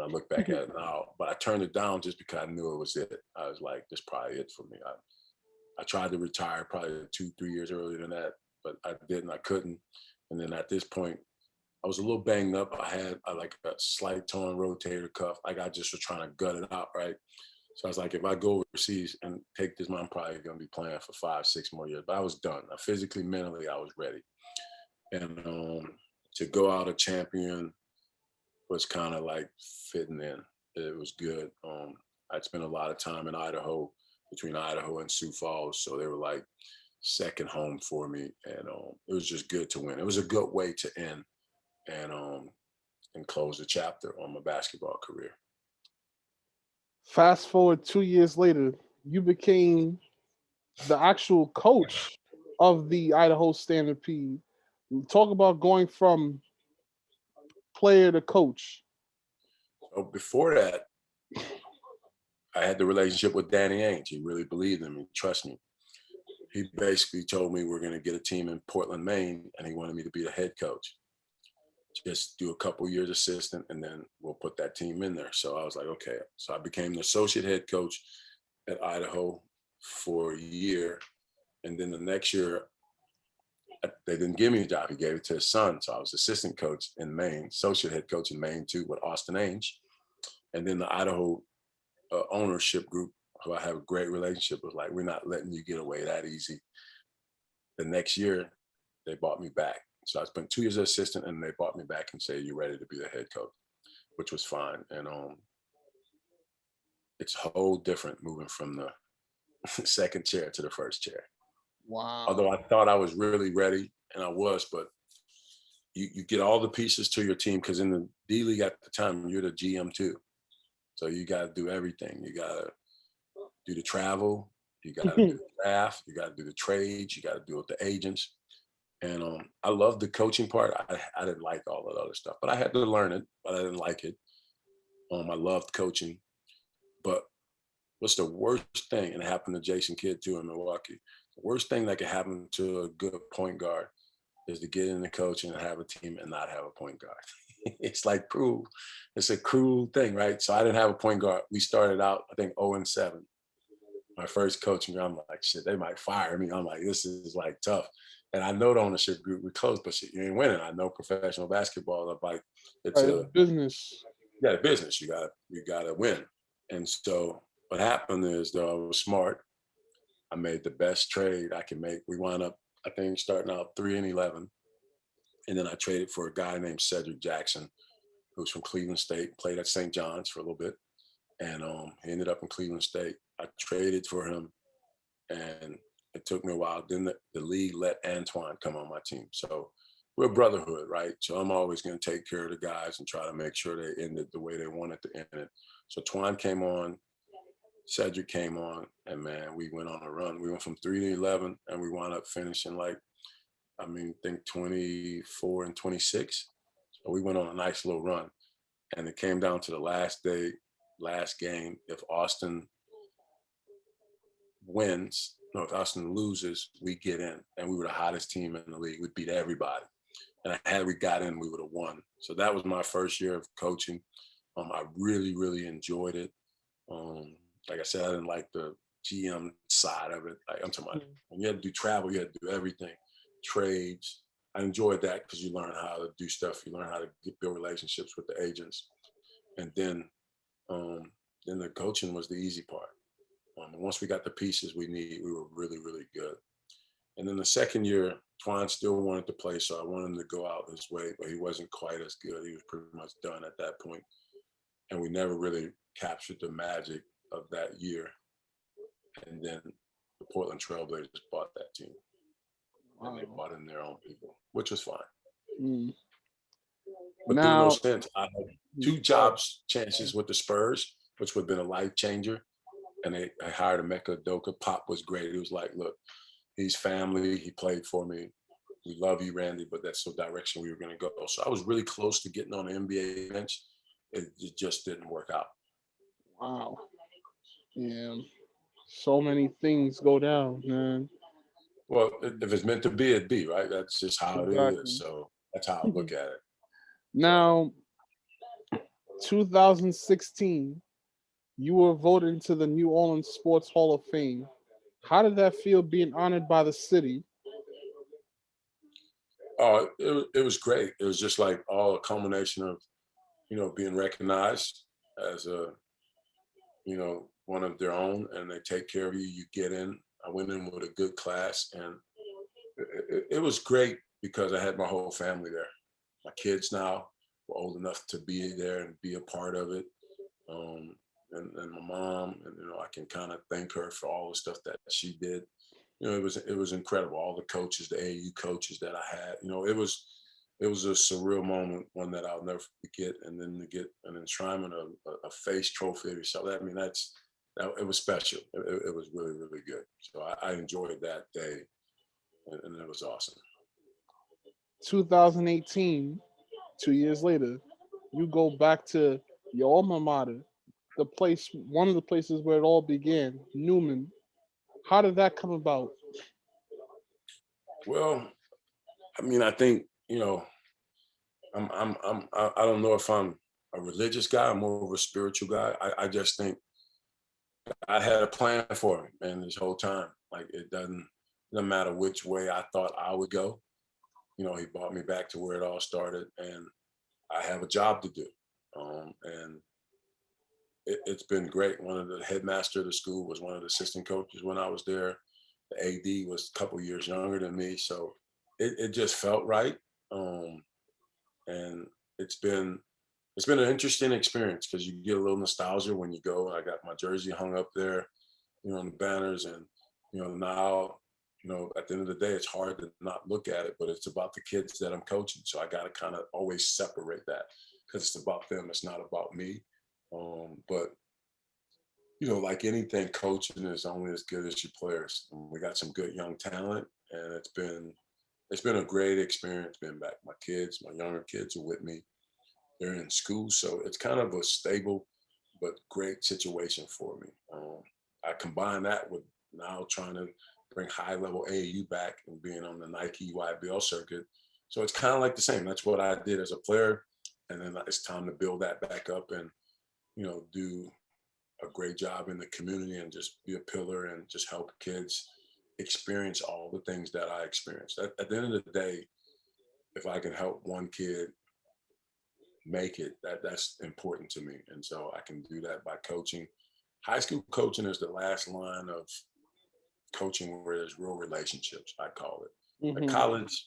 I look back at it now, but I turned it down just because I knew it was it. I was like, this is probably it for me. I tried to retire probably 2-3 years earlier than that, but I didn't. I couldn't. And then at this point, I was a little banged up. I had like a slight torn rotator cuff. Like I just was trying to gut it out, right? So I was like, if I go overseas and take this, I'm probably going to be playing for 5-6 more years. But I was done. Physically, mentally, I was ready. And to go out a champion was kind of like fitting in. It was good. I'd spent a lot of time in Idaho, between Idaho and Sioux Falls. So they were like second home for me. And it was just good to win. It was a good way to end and close the chapter on my basketball career. Fast forward 2 years later, you became the actual coach of the Idaho Stampede. Talk about going from player to coach. So before that, I had the relationship with Danny Ainge. He really believed in me, trust me. He basically told me we're going to get a team in Portland, Maine, and he wanted me to be the head coach. Just do a couple years assistant, and then we'll put that team in there. So I was like, okay. So I became the associate head coach at Idaho for a year. And then the next year, they didn't give me a job. He gave it to his son. So I was assistant coach in Maine, associate head coach in Maine too, with Austin Ainge. And then the Idaho ownership group, who I have a great relationship with, like, we're not letting you get away that easy. The next year, they bought me back. So I spent 2 years as assistant, and they brought me back and said, "You're ready to be the head coach," which was fine. And it's a whole different moving from the second chair to the first chair. Wow. Although I thought I was really ready, and I was, but you get all the pieces to your team, because in the D League at the time, you're the GM too. So you got to do everything. You got to do the travel. You got to do the draft. You got to do the trades. You got to deal with the agents. And I loved the coaching part. I didn't like all that other stuff, but I had to learn it, but I didn't like it. I loved coaching. But what's the worst thing, and it happened to Jason Kidd too in Milwaukee, the worst thing that could happen to a good point guard is to get into coaching and have a team and not have a point guard. It's like cruel. It's a cruel thing, right? So I didn't have a point guard. We started out, I think, 0-7. My first coaching, I'm like, shit, they might fire me. I'm like, this is like tough. And I know the ownership group, we close, but shit, you ain't winning. I know professional basketball. I'm like, it's Right, a business. business. You gotta win. And so what happened is, though, I was smart. I made the best trade I can make. We wound up, I think, starting out 3-11, and then I traded for a guy named Cedric Jackson, who's from Cleveland State, played at St. John's for a little bit, and he ended up in Cleveland State. I traded for him, and it took me a while. Then the league let Antoine come on my team. So we're a brotherhood, right? So I'm always going to take care of the guys and try to make sure they ended the way they wanted to end it. So Twine came on, Cedric came on, and man, we went on a run. We went from 3-11, and we wound up finishing I think 24-26. So we went on a nice little run. And it came down to the last day, last game. If Austin wins, no, if Austin loses, we get in. And we were the hottest team in the league. We beat everybody. And had we got in, we would have won. So that was my first year of coaching. I really, really enjoyed it. Like I said, I didn't like the GM side of it. Like, I'm talking about when you had to do travel, you had to do everything, trades. I enjoyed that because you learn how to do stuff. You learn how to build relationships with the agents. And then the coaching was the easy part. Once we got the pieces we need, we were really, really good. And then the second year, Twine still wanted to play, so I wanted him to go out his way, but he wasn't quite as good. He was pretty much done at that point. And we never really captured the magic of that year. And then the Portland Trailblazers bought that team. And they bought in their own people, which was fine. But through no sense, I had 2 jobs chances with the Spurs, which would have been a life changer. And I hired Emeka Udoka. Pop was great. He was like, look, he's family. He played for me. We love you, Randy, but that's the direction we were going to go. So I was really close to getting on the NBA bench. It just didn't work out. Wow. Yeah. So many things go down, man. Well, if it's meant to be, it be, right? That's just how it is. So that's how I look at it. Now, 2016, you were voted into the New Orleans Sports Hall of Fame. How did that feel being honored by the city? Oh, it was great. It was just like all a culmination of, being recognized as one of their own, and they take care of you. You get in. I went in with a good class, and it was great because I had my whole family there. My kids now were old enough to be there and be a part of it. And my mom, and I can kind of thank her for all the stuff that she did. It was incredible. All the coaches, the AAU coaches that I had, it was a surreal moment, one that I'll never forget. And then to get an enshrinement of a face trophy of yourself, it was special. It was really, really good. So I enjoyed that day, and it was awesome. 2018, 2 years later, you go back to your alma mater, one of the places where it all began, Newman. How did that come about? Well, I think I don't know if I'm a religious guy. I'm more of a spiritual guy. I just think I had a plan for him, man, this whole time. Like it doesn't matter which way I thought I would go. He brought me back to where it all started, and I have a job to do. And it's been great. One of the headmaster of the school was one of the assistant coaches when I was there. The AD was a couple years younger than me, so it just felt right. And it's been an interesting experience because you get a little nostalgia when you go. I got my jersey hung up there, on the banners, and now, at the end of the day, it's hard to not look at it, but it's about the kids that I'm coaching. So I got to kind of always separate that because it's about them. It's not about me. But like anything, coaching is only as good as your players. And we got some good young talent, and it's been a great experience being back. My younger kids are with me. They're in school, so it's kind of a stable but great situation for me. I combine that with now trying to bring high-level AAU back and being on the Nike EYBL circuit. So it's kind of like the same. That's what I did as a player, and then it's time to build that back up and do a great job in the community and just be a pillar and just help kids experience all the things that I experienced. At the end of the day, if I can help one kid make it, that's important to me. And so I can do that by coaching. High school coaching is the last line of coaching where there's real relationships, I call it. Mm-hmm. At college,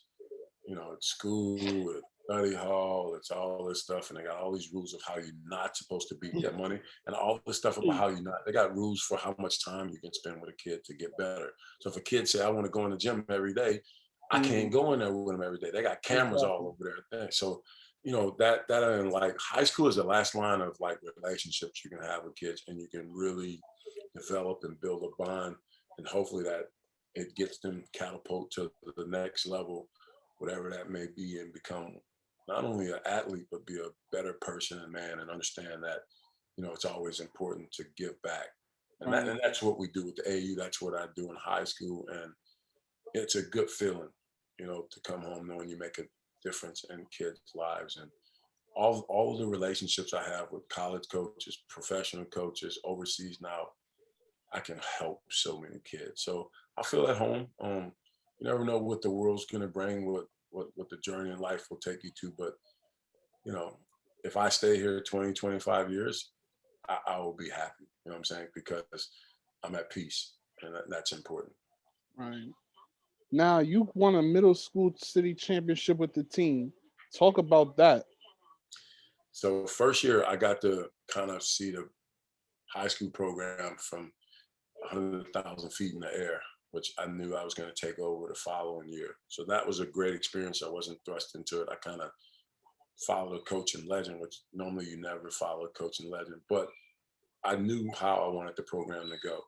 it's school, it's study hall, it's all this stuff, and they got all these rules of how you're not supposed to beat that money, and all this stuff about how you're not. They got rules for how much time you can spend with a kid to get better. So if a kid say, I want to go in the gym every day, I can't go in there with them every day. They got cameras all over there. So, that I didn't like. High school is the last line of like relationships you can have with kids, and you can really develop and build a bond, and hopefully that it gets them catapult to the next level, whatever that may be, and become not only an athlete, but be a better person and man, and understand that, it's always important to give back. And, and that's what we do with the AU. That's what I do in high school. And it's a good feeling, to come home knowing you make a difference in kids' lives. And all of the relationships I have with college coaches, professional coaches, overseas now, I can help so many kids. So I feel at home. You never know what the world's going to bring, what the journey in life will take you to. But, if I stay here 20, 25 years, I will be happy, you know what I'm saying? Because I'm at peace, and that's important. Right. Now, you won a middle school city championship with the team. Talk about that. So first year, I got to kind of see the high school program from 100,000 feet in the air, which I knew I was going to take over the following year. So that was a great experience. I wasn't thrust into it. I kind of followed a coaching legend, which normally you never follow a coaching legend, but I knew how I wanted the program to go.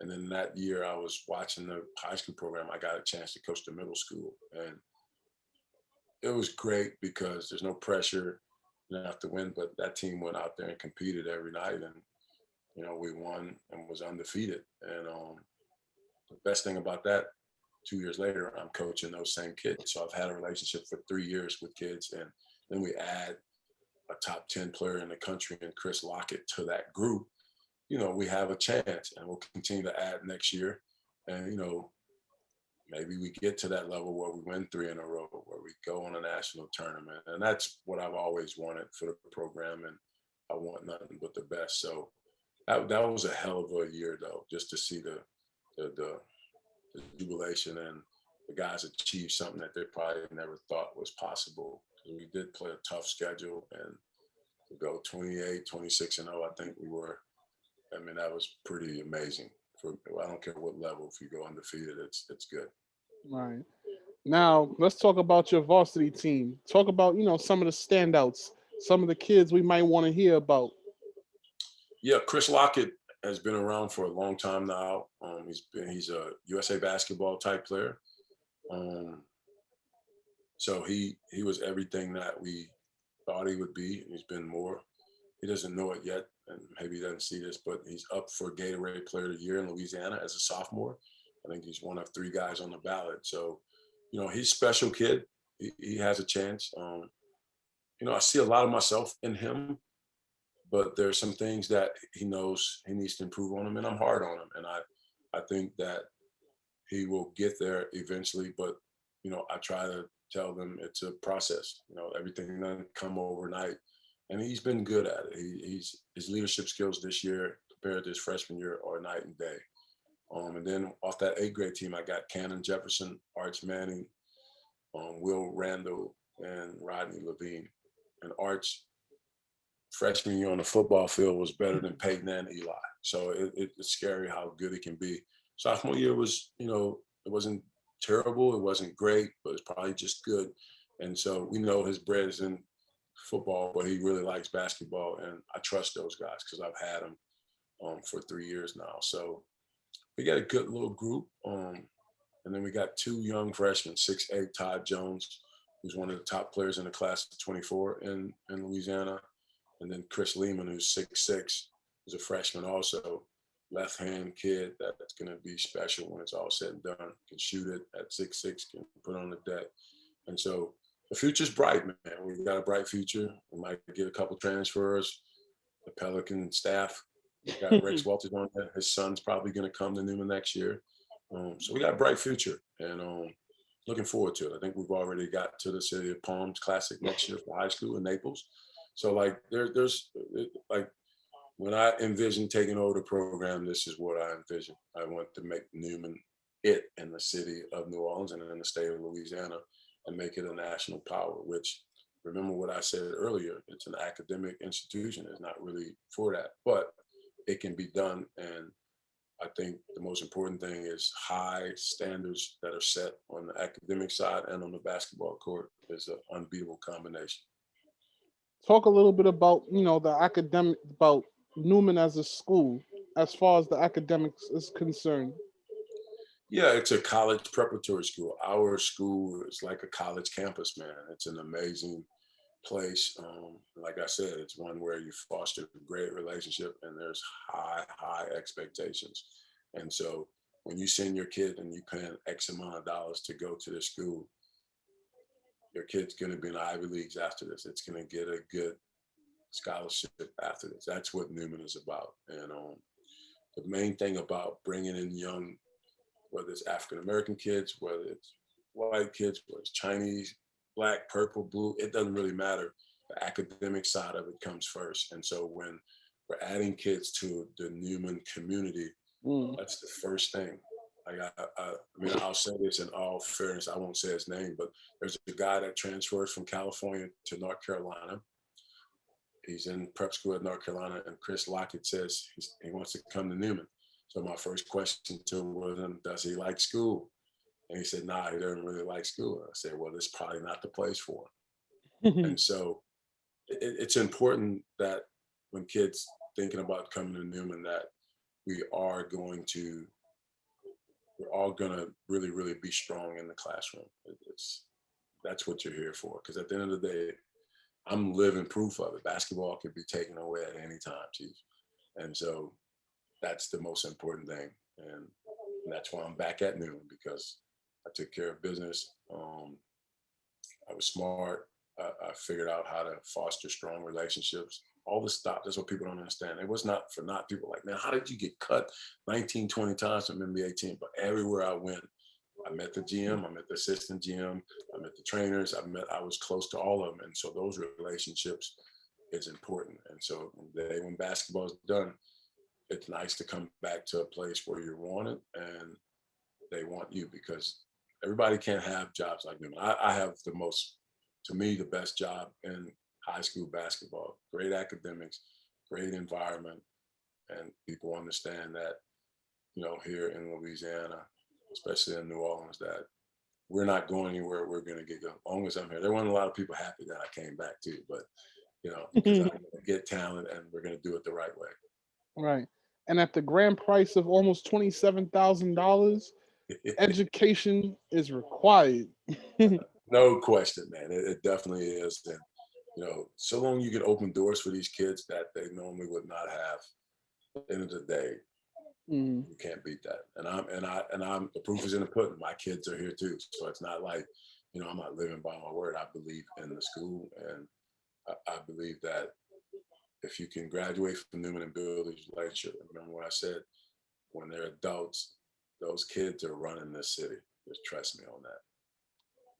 And then that year I was watching the high school program. I got a chance to coach the middle school, and it was great because there's no pressure. You don't have to win, but that team went out there and competed every night, and we won and was undefeated. And the best thing about that, 2 years later, I'm coaching those same kids. So I've had a relationship for 3 years with kids, and then we add a top 10 player in the country and Chris Lockett to that group. We have a chance, and we'll continue to add next year. And, maybe we get to that level where we win 3 in a row, where we go on a national tournament. And that's what I've always wanted for the program. And I want nothing but the best. So that was a hell of a year, though, just to see the jubilation and the guys achieve something that they probably never thought was possible. We did play a tough schedule, and to go 28, 26 and 0, I think we were. I mean, that was pretty amazing. I don't care what level. If you go undefeated, it's good. Right. Now, let's talk about your varsity team. Talk about, some of the standouts, some of the kids we might want to hear about. Yeah, Chris Lockett has been around for a long time now. He's a USA basketball type player. So he was everything that we thought he would be. He's been more. He doesn't know it yet, and maybe he doesn't see this, but he's up for Gatorade Player of the Year in Louisiana as a sophomore. I think he's one of 3 guys on the ballot. So, he's a special kid. He has a chance. I see a lot of myself in him, but there's some things that he knows he needs to improve on him, and I'm hard on him. And I think that he will get there eventually, but, I try to tell them it's a process. Everything doesn't come overnight. And he's been good at it. His leadership skills this year compared to his freshman year are night and day. And then off that 8th grade team, I got Cannon Jefferson, Arch Manning, Will Randall, and Rodney Livingston. And Arch, freshman year on the football field, was better than Peyton and Eli. So it's scary how good he can be. Sophomore year was, it wasn't terrible. It wasn't great, but it's probably just good. And so we know his bread is in football, but he really likes basketball, and I trust those guys because I've had them for 3 years now. So we got a good little group, and then we got 2 young freshmen, 6'8" Todd Jones, who's one of the top players in the class of 24 in Louisiana, and then Chris Lehman, who's 6'6", who's a freshman also, left-hand kid that's going to be special when it's all said and done. Can shoot it at 6'6", can put on the deck, and so the future's bright, man. We've got a bright future. We might get a couple transfers. The Pelican staff got Rex Walters on there. His son's probably going to come to Newman next year. So we got a bright future, and looking forward to it. I think we've already got to the City of Palms Classic next year for high school in Naples. So like there's like when I envision taking over the program, this is what I envision. I want to make Newman it in the city of New Orleans and in the state of Louisiana, and make it a national power, which, remember what I said earlier, it's an academic institution. It's not really for that, but it can be done. And I think the most important thing is high standards that are set on the academic side and on the basketball court is an unbeatable combination. Talk a little bit about, the academic, about Newman as a school, as far as the academics is concerned. Yeah, it's a college preparatory school. Our school is like a college campus, man. It's an amazing place. Like I said, it's one where you foster a great relationship and there's high expectations. And so when you send your kid and you pay X amount of dollars to go to the school, your kid's going to be in the Ivy Leagues after this. It's going to get a good scholarship after this. That's what Newman is about. And the main thing about bringing in young, whether it's African-American kids, whether it's white kids, whether it's Chinese, Black, purple, blue, it doesn't really matter. The academic side of it comes first. And so when we're adding kids to the Newman community, that's the first thing. I mean, I'll say this in all fairness, I won't say his name, but there's a guy that transfers from California to North Carolina. He's in prep school at North Carolina, and Chris Lockett says he wants to come to Newman. So my first question to him was, does he like school? And he said, nah, he doesn't really like school. I said, well, this is probably not the place for him. And so it's important that when kids thinking about coming to Newman, that we're all going to really, really be strong in the classroom. That's what you're here for. Because at the end of the day, I'm living proof of it. Basketball can be taken away at any time, Chief. And so that's the most important thing. And that's why I'm back at Newman, because I took care of business. I was smart. I figured out how to foster strong relationships. All this stuff, that's what people don't understand. It was not for not people like, man, how did you get cut 19, 20 times from NBA team? But everywhere I went, I met the GM, I met the assistant GM, I met the trainers, I was close to all of them. And so those relationships is important. And so when basketball is done, it's nice to come back to a place where you're wanted and they want you, because everybody can't have jobs like Newman. I have to me, the best job in high school basketball. Great academics, great environment, and people understand that, here in Louisiana, especially in New Orleans, that we're not going anywhere. We're going to get good. As long as I'm here. There weren't a lot of people happy that I came back too, but because I'm going to get talent and we're going to do it the right way. Right. And at the grand price of almost $27,000, education is required. No question, man. It definitely is. And, so long you can open doors for these kids that they normally would not have. At the end of the day, you can't beat that. And I'm the proof is in the pudding. My kids are here too. So it's not like, I'm not living by my word. I believe in the school, and I believe that if you can graduate from Newman and build a relationship, remember what I said, when they're adults, those kids are running this city. Just trust me on that.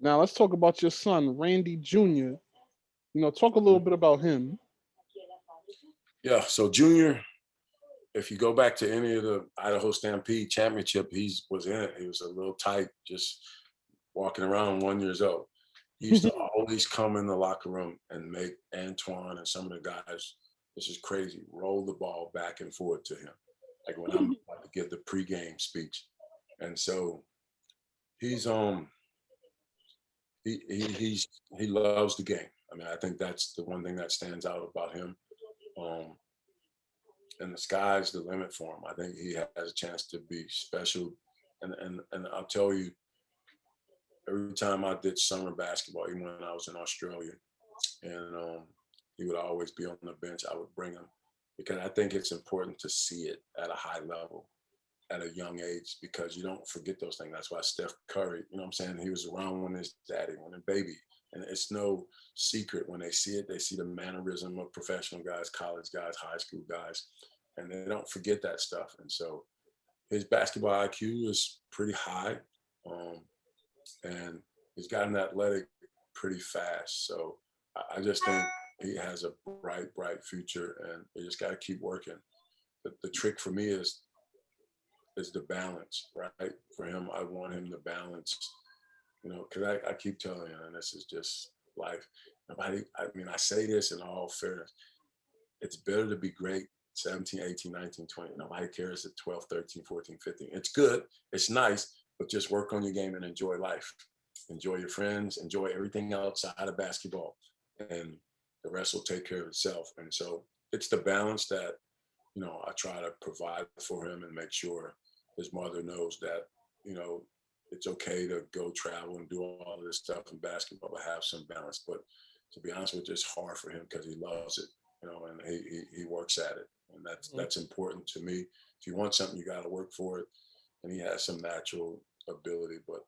Now let's talk about your son, Randy Jr. Talk a little bit about him. Yeah, so Junior, if you go back to any of the Idaho Stampede championship, he was in it. He was a little tight, just walking around 1 year old. He used to always come in the locker room and make Antoine and some of the guys, this is crazy, roll the ball back and forth to him. Like when I'm about to give the pregame speech. And so he's he loves the game. I mean, I think that's the one thing that stands out about him. And the sky's the limit for him. I think he has a chance to be special. And I'll tell you, every time I did summer basketball, even when I was in Australia, and he would always be on the bench, I would bring him, because I think it's important to see it at a high level at a young age, because you don't forget those things. That's why Steph Curry, he was around when his daddy, when a baby. And it's no secret when they see it, they see the mannerism of professional guys, college guys, high school guys, and they don't forget that stuff. And so his basketball IQ is pretty high, and he's got an athletic pretty fast. So I just think he has a bright future, and you just got to keep working. The trick for me is the balance, right? For him, I want him to balance, because I keep telling you, and this is just life. I say this in all fairness, it's better to be great 17, 18, 19, 20. Nobody cares at 12, 13, 14, 15. It's good, it's nice, but just work on your game and enjoy life. Enjoy your friends, enjoy everything outside of basketball, and the rest will take care of itself. And so it's the balance that, I try to provide for him and make sure his mother knows that, it's okay to go travel and do all of this stuff in basketball, but have some balance. But to be honest with you, it's hard for him because he loves it, and he works at it. And that's important to me. If you want something, you got to work for it. And he has some natural ability, but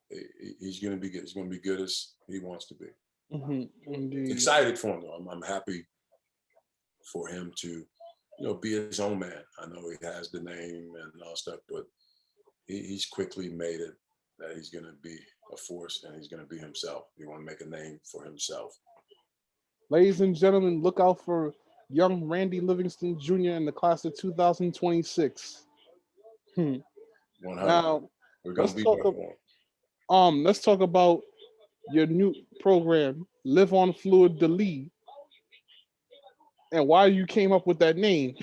he's going to be good. He's going to be good as he wants to be. Indeed. Excited for him, though. I'm happy for him to, be his own man. I know he has the name and all stuff, but he's quickly made it that he's going to be a force and he's going to be himself. He want to make a name for himself. Ladies and gentlemen, look out for young Randy Livingston Jr. in the class of 2026. Now, we're going to be there. Let's talk about your new program, LivOn Fleur de Lee, and why you came up with that name.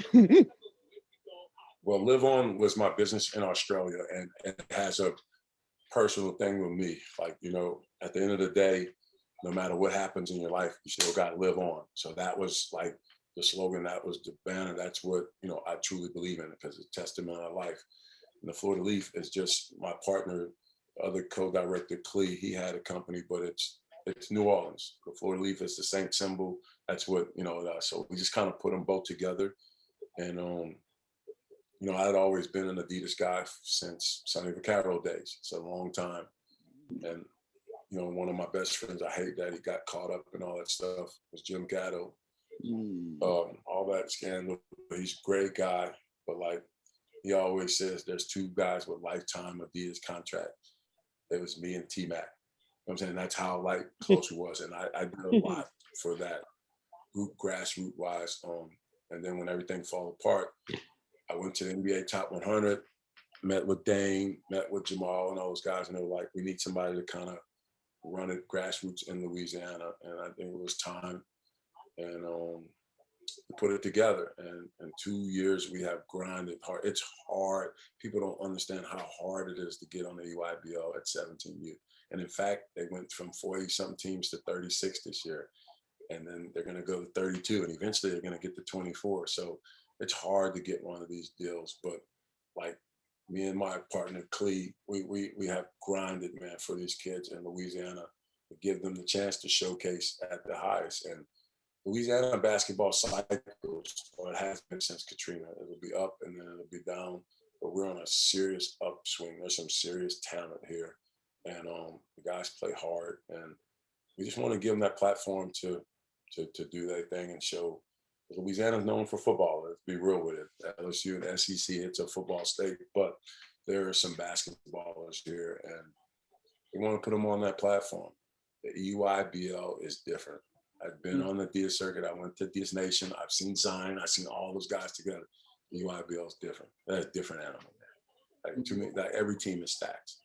Well, LivOn was my business in Australia, and it has a personal thing with me. Like, at the end of the day, no matter what happens in your life, you still got to live on. So that was like the slogan, that was the banner. That's what, I truly believe in, because it's a testament of life. And the Fleur de Lis is just my partner, the other co-director, Clee. He had a company, but it's New Orleans. The Fleur de Lis is the Saint symbol. That's what, so we just kind of put them both together. And, I'd always been an Adidas guy since Sonny Vaccaro days. It's a long time. And, one of my best friends, I hate that he got caught up in all that stuff, was Jim Gatto. All that scandal. He's a great guy, but like he always says, there's two guys with lifetime Adidas contracts. It was me and T-Mac. You know what I'm saying? That's how close we was. And I did a lot for that group, grassroots wise. And then when everything fell apart, I went to the NBA Top 100, met with Dame, met with Jamal and all those guys, and they were like, we need somebody to kind of run it grassroots in Louisiana. And I think it was time. And we put it together. And in 2 years, we have grinded hard. It's hard. People don't understand how hard it is to get on the EYBL at 17U. And in fact, they went from 40-something teams to 36 this year. And then they're going to go to 32. And eventually they're going to get to 24. So it's hard to get one of these deals. But like me and my partner, Clee, we have grinded, man, for these kids in Louisiana to give them the chance to showcase at the highest. And Louisiana basketball cycles, or it has been since Katrina. It'll be up and then it'll be down, but we're on a serious upswing. There's some serious talent here, and the guys play hard, and we just want to give them that platform to do their thing and show. Louisiana's known for football. Let's be real with it. LSU and SEC, it's a football state, but there are some basketballers here, and we want to put them on that platform. The EYBL is different. I've been on the Adidas circuit. I went to Adidas Nation. I've seen Zion. I've seen all those guys together. The EYBL is different. That's a different animal, man. Like, to me, every team is stacked.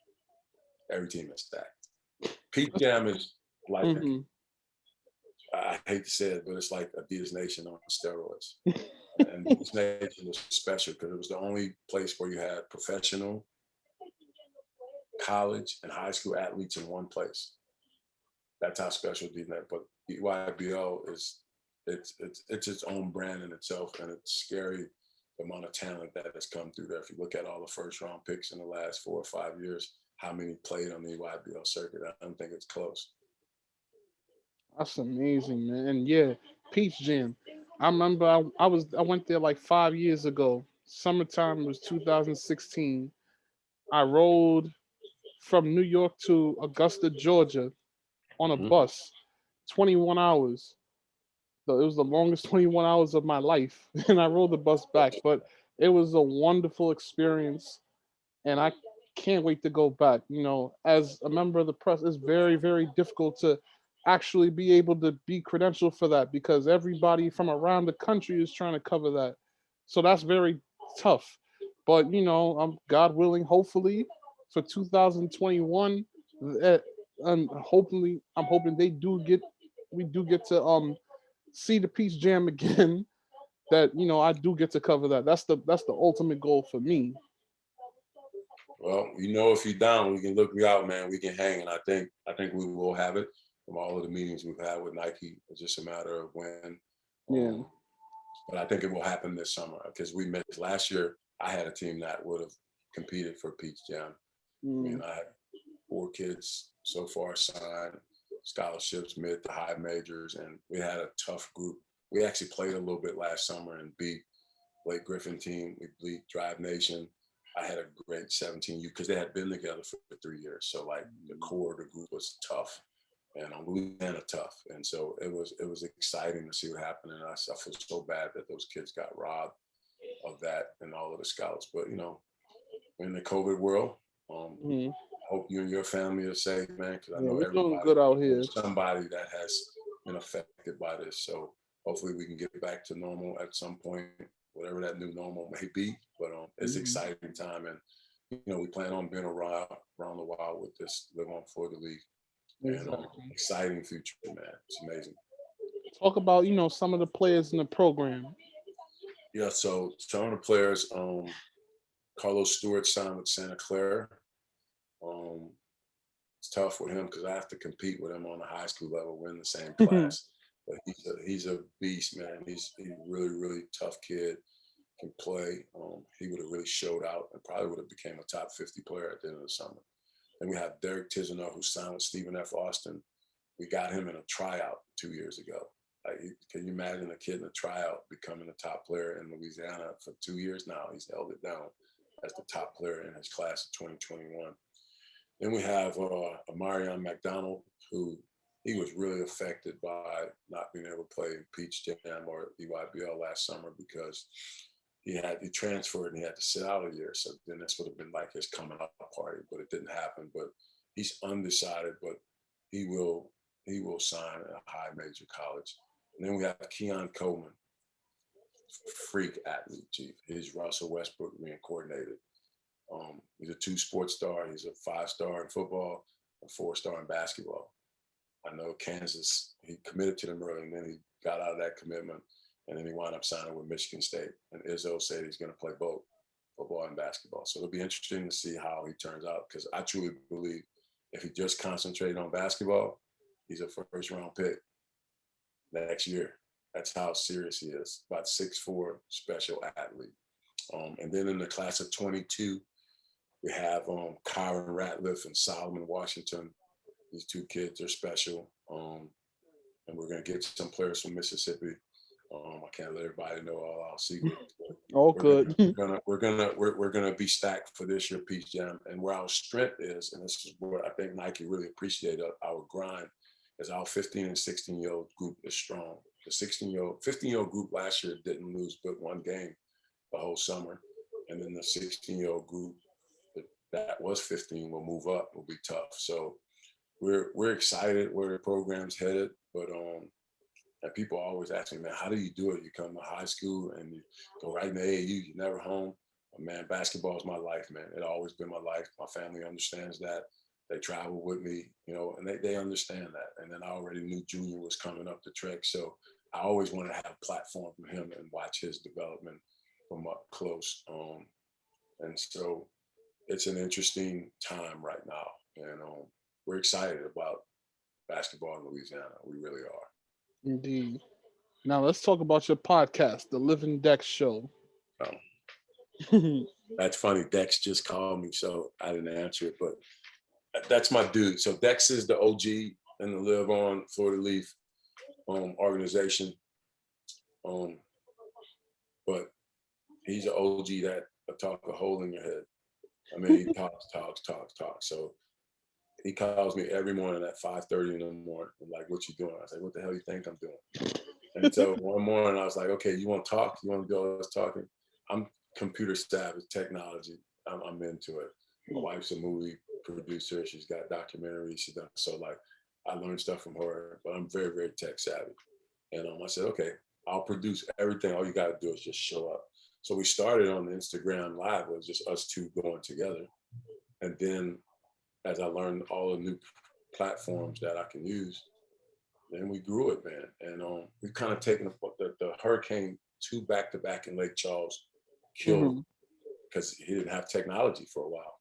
Every team is stacked. Peak Jam is like, I hate to say it, but it's like Adidas Nation on steroids. And Adidas Nation was special because it was the only place where you had professional, college, and high school athletes in one place. That's how special Adidas Nation. But EYBL is it's its own brand in itself, and it's scary the amount of talent that has come through there. If you look at all the first round picks in the last 4 or 5 years, how many played on the EYBL circuit? I don't think it's close. That's amazing, man. And yeah, Peach Jam. I remember I went there like 5 years ago. Summertime was 2016. I rode from New York to Augusta, Georgia on a bus, 21 hours. So it was the longest 21 hours of my life. And I rode the bus back. But it was a wonderful experience. and I can't wait to go back. You know, as a member of the press, it's very, very difficult to actually be able to be credentialed for that because everybody from around the country is trying to cover that. So that's very tough. But you know, God willing, hopefully for 2021, uh, and hopefully, I'm hoping we do get to see the Peach Jam again. That you know, I do get to cover that. That's the ultimate goal for me. Well, you know, if you're down, we can look me out, man. We can hang, and I think we will have it from all of the meetings we've had with Nike. It's just a matter of when. Yeah. But I think it will happen this summer because we missed last year. I had a team that would have competed for Peach Jam. I mean, I had 4 kids so far signed scholarships, mid to high majors, and we had a tough group. We actually played a little bit last summer and beat Blake Griffin team. We beat Drive Nation. I had a great 17U because they had been together for 3 years. So like the core of the group was tough, and Louisiana tough, and so it was exciting to see what happened. And I feel so bad that those kids got robbed of that and all of the scouts. But you know, in the COVID world, hope you and your family are safe, man. Because I know we're doing everybody good out here. somebody that has been affected by this. So hopefully we can get back to normal at some point, whatever that new normal may be. But it's exciting time, and you know we plan on being around the while with this LivOn Fleur league. And exciting future, man. It's amazing. Talk about some of the players in the program. Yeah, so some of the players, Carlos Stewart signed with Santa Clara. It's tough with him because I have to compete with him on the high school level. We're in the same class, but he's a beast, man. He's a really, really tough kid. Can play. He would have really showed out and probably would have became a top 50 player at the end of the summer. Then we have Derek Tizono, who signed with Stephen F. Austin. We got him in a tryout 2 years ago. Like, can you imagine a kid in a tryout becoming a top player in Louisiana for 2 years now? He's held it down as the top player in his class of 2021. Then we have Marion Mcdonald, who he was really affected by not being able to play in Peach Jam or EYBL last summer because he transferred and he had to sit out a year. So then this would have been like his coming up party, but it didn't happen. But he's undecided, but he will sign at a high major college. And then we have Keon Coleman, freak athlete, Chief. He's Russell Westbrook reincarnated. He's a 2-sport star. He's a 5-star in football, a 4-star in basketball. I know Kansas, he committed to them early and then he got out of that commitment. And then he wound up signing with Michigan State. And Izzo said he's going to play both football and basketball. So it'll be interesting to see how he turns out because I truly believe if he just concentrated on basketball, he's a first-round pick next year. That's how serious he is. About 6'4", special athlete. And then in the class of 22, we have Kyron Ratliff and Solomon Washington. These 2 kids are special. And we're going to get some players from Mississippi. I can't let everybody know all our secrets. Oh, good. We're gonna be stacked for this year Peach Jam, and where our strength is, and this is where I think Nike really appreciated our grind, is our 15 and 16-year-old group is strong. The 15-year-old group last year didn't lose but 1 game the whole summer, and then the 16-year-old group that was 15 will move up. Will be tough. So we're excited where the program's headed, but and people always ask me, man, how do you do it? You come to high school and you go right in the AAU, you're never home. But man, basketball is my life, man. It's always been my life. My family understands that. They travel with me, and they understand that. And then I already knew Junior was coming up the trek. So I always wanted to have a platform for him and watch his development from up close. And so it's an interesting time right now. And we're excited about basketball in Louisiana. We really are. Indeed. Now let's talk about your podcast, the Living Dex Show. That's funny. Dex just called me, so I didn't answer it, but that's my dude. So Dex is the OG in the LivOn Fleur organization. But he's an OG that talk a hole in your head. I mean, he talks. So he calls me every morning at 5:30 in the morning. I'm like, what you doing? I was like, what the hell you think I'm doing? And so one morning I was like, okay, you want to talk? You want to go? Let's talking. I'm computer savvy, technology. I'm into it. My wife's a movie producer. She's got documentaries. She's done, so like I learned stuff from her, but I'm very, very tech savvy. And I said, okay, I'll produce everything. All you got to do is just show up. So we started on the Instagram Live. It was just us two going together. And then as I learned all the new platforms that I can use, then we grew it, man. And we've kind of taken the hurricane 2 back-to-back in Lake Charles killed because he didn't have technology for a while.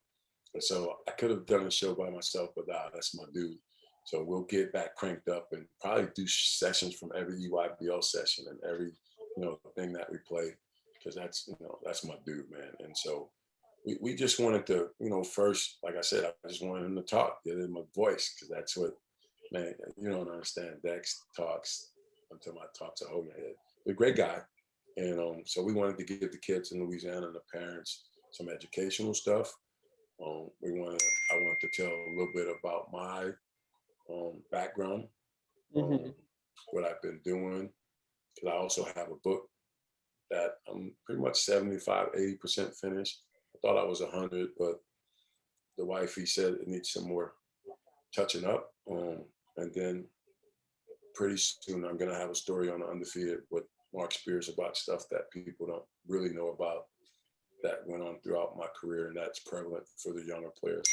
And so I could have done a show by myself, but that's my dude. So we'll get back cranked up and probably do sessions from every EYBL session and every, thing that we play, because that's my dude, man. And so we just wanted to, first, like I said, I just wanted him to talk, get in my voice, because that's what, man, you don't understand. Dex talks until my talks are over my head. He's a great guy. And so we wanted to give the kids in Louisiana and the parents some educational stuff. I wanted to tell a little bit about my background, what I've been doing, because I also have a book that I'm pretty much 75-80% finished. I thought I was 100, but the wifey said it needs some more touching up. And then pretty soon I'm gonna have a story on the Undefeated with Mark Spears about stuff that people don't really know about that went on throughout my career, and that's prevalent for the younger players.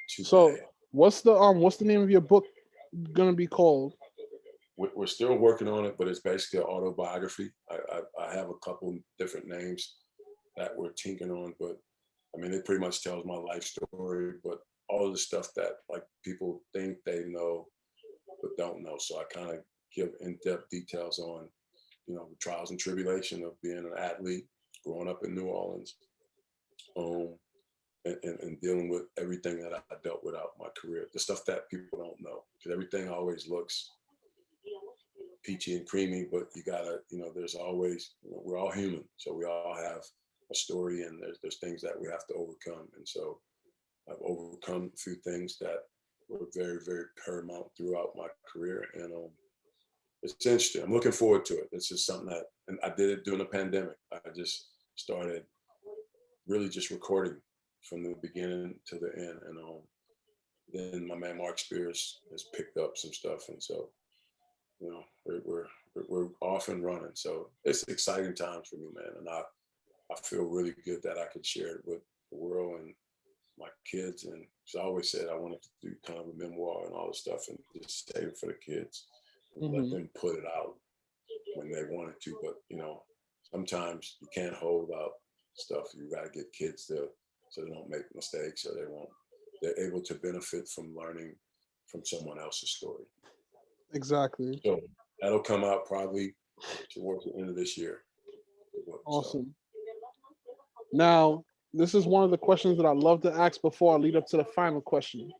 So what's the name of your book gonna be called? We're still working on it, but it's basically an autobiography. I have a couple different names that we're tinkering on, but I mean, it pretty much tells my life story, but all of the stuff that like people think they know but don't know. So I kind of give in-depth details on, the trials and tribulation of being an athlete, growing up in New Orleans, and dealing with everything that I dealt with out my career, the stuff that people don't know, because everything always looks peachy and creamy, but you gotta, there's always, we're all human, so we all have a story, and there's things that we have to overcome. And so I've overcome a few things that were very, very paramount throughout my career, and it's interesting. I'm looking forward to it. It's just something that, and I did it during the pandemic. I just started really just recording from the beginning to the end, and then my man Mark Spears has picked up some stuff, and so we're off and running. So it's exciting times for me, man, and I feel really good that I could share it with the world and my kids. And so I always said I wanted to do kind of a memoir and all this stuff, and just save it for the kids, and let them put it out when they wanted to. But sometimes you can't hold out stuff. You got to get kids so they don't make mistakes, or they're able to benefit from learning from someone else's story. Exactly. So that'll come out probably towards the end of this year. Awesome. Now, this is one of the questions that I love to ask before I lead up to the final question.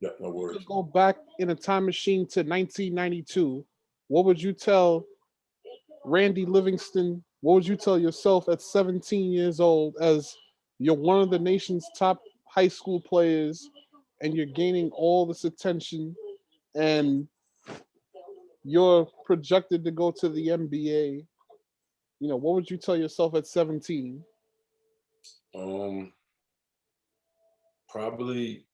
Yeah, no worries. Go back in a time machine to 1992. What would you tell Randy Livingston? What would you tell yourself at 17 years old, as you're one of the nation's top high school players and you're gaining all this attention and you're projected to go to the NBA? What would you tell yourself at 17? Probably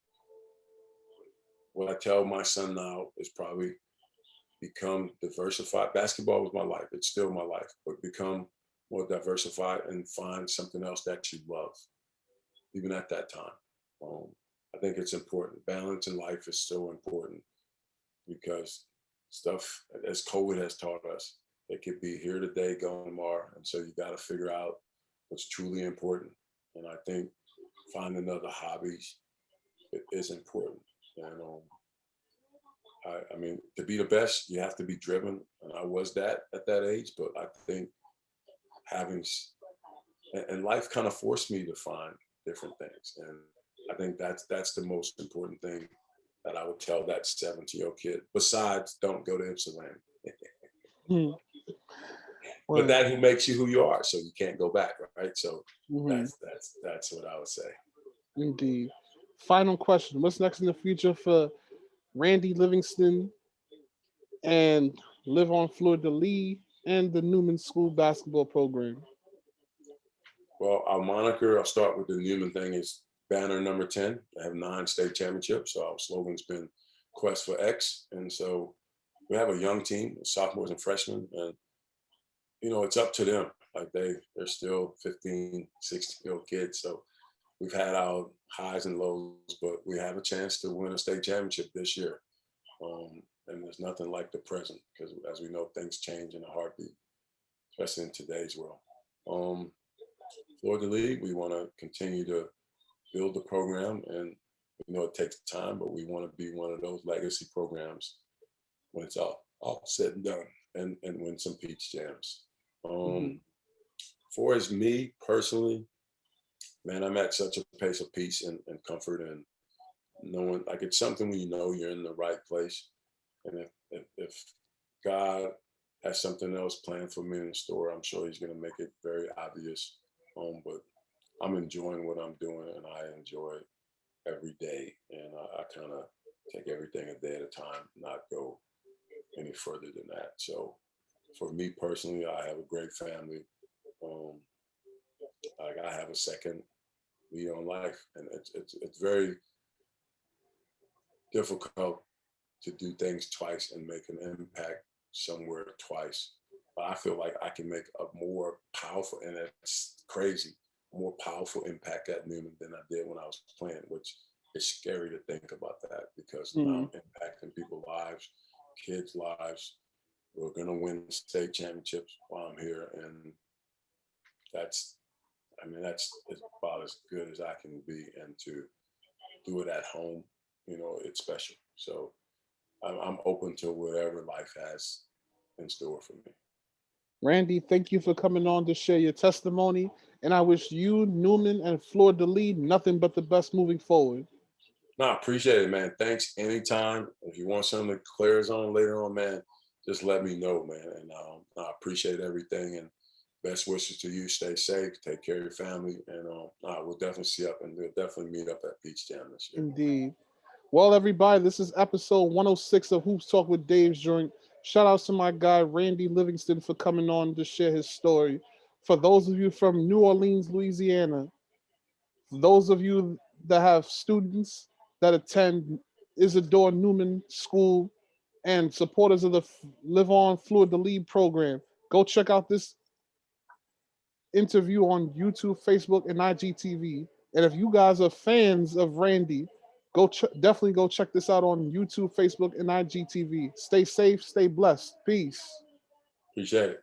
what I tell my son now is probably become diversified. Basketball was my life. It's still my life, but become more diversified and find something else that you love, even at that time. I think it's important. Balance in life is so important, because stuff, as COVID has taught us, it could be here today, gone tomorrow. And so you got to figure out what's truly important. And I think finding other hobbies is important. And I mean, to be the best, you have to be driven. And I was that at that age, but I think and life kind of forced me to find different things. And I think that's the most important thing that I would tell that 17-year-old kid, besides don't go to Ypsilanti. But that who makes you who you are, so you can't go back, right? So that's what I would say. Indeed. Final question: what's next in the future for Randy Livingston and LivOn Fleur and the Newman School basketball program? Well, our moniker, I'll start with the Newman thing, is banner number 10. I have 9 state championships. So our slogan's been Quest for X. And so we have a young team, sophomores and freshmen, and it's up to them. Like they're still 15, 16-year-old kids. So we've had our highs and lows, but we have a chance to win a state championship this year. And there's nothing like the present, because as we know, things change in a heartbeat, especially in today's world. For the league, we want to continue to build the program, and it takes time, but we want to be one of those legacy programs when it's all said and done, and win some Peach Jams. For as me personally, man, I'm at such a pace of peace and comfort, and knowing like it's something when you're in the right place. And if God has something else planned for me in the store, I'm sure he's going to make it very obvious. But I'm enjoying what I'm doing, and I enjoy every day. And I kind of take everything a day at a time, not go any further than that. So for me personally, I have a great family. I have a second lead on life, and it's very difficult to do things twice and make an impact somewhere twice. But I feel like I can make a more powerful, and it's crazy, more powerful impact at Newman than I did when I was playing, which is scary to think about that, because now I'm impacting people's lives, kids' lives. We're gonna win state championships while I'm here, and that's about as good as I can be. And to do it at home, it's special. So I'm open to whatever life has in store for me. Randy, thank you for coming on to share your testimony. And I wish you, Newman, and Fleur de Lis nothing but the best moving forward. No, I appreciate it, man. Thanks anytime. If you want something to clear us on later on, man, just let me know, man. And I appreciate everything. And best wishes to you. Stay safe. Take care of your family. And we'll definitely see up, and we'll definitely meet up at Peach Jam this year. Indeed. Well, everybody, this is episode 106 of Hoops Talk with Dave's Joint. Shout out to my guy, Rodney Livingston, for coming on to share his story. For those of you from New Orleans, Louisiana, for those of you that have students that attend Isidore Neman School and supporters of the LivOn Fleur program, go check out this interview on YouTube, Facebook, and IGTV. And if you guys are fans of Randy, definitely go check this out on YouTube, Facebook, and IGTV. Stay safe, stay blessed. Peace. Appreciate it.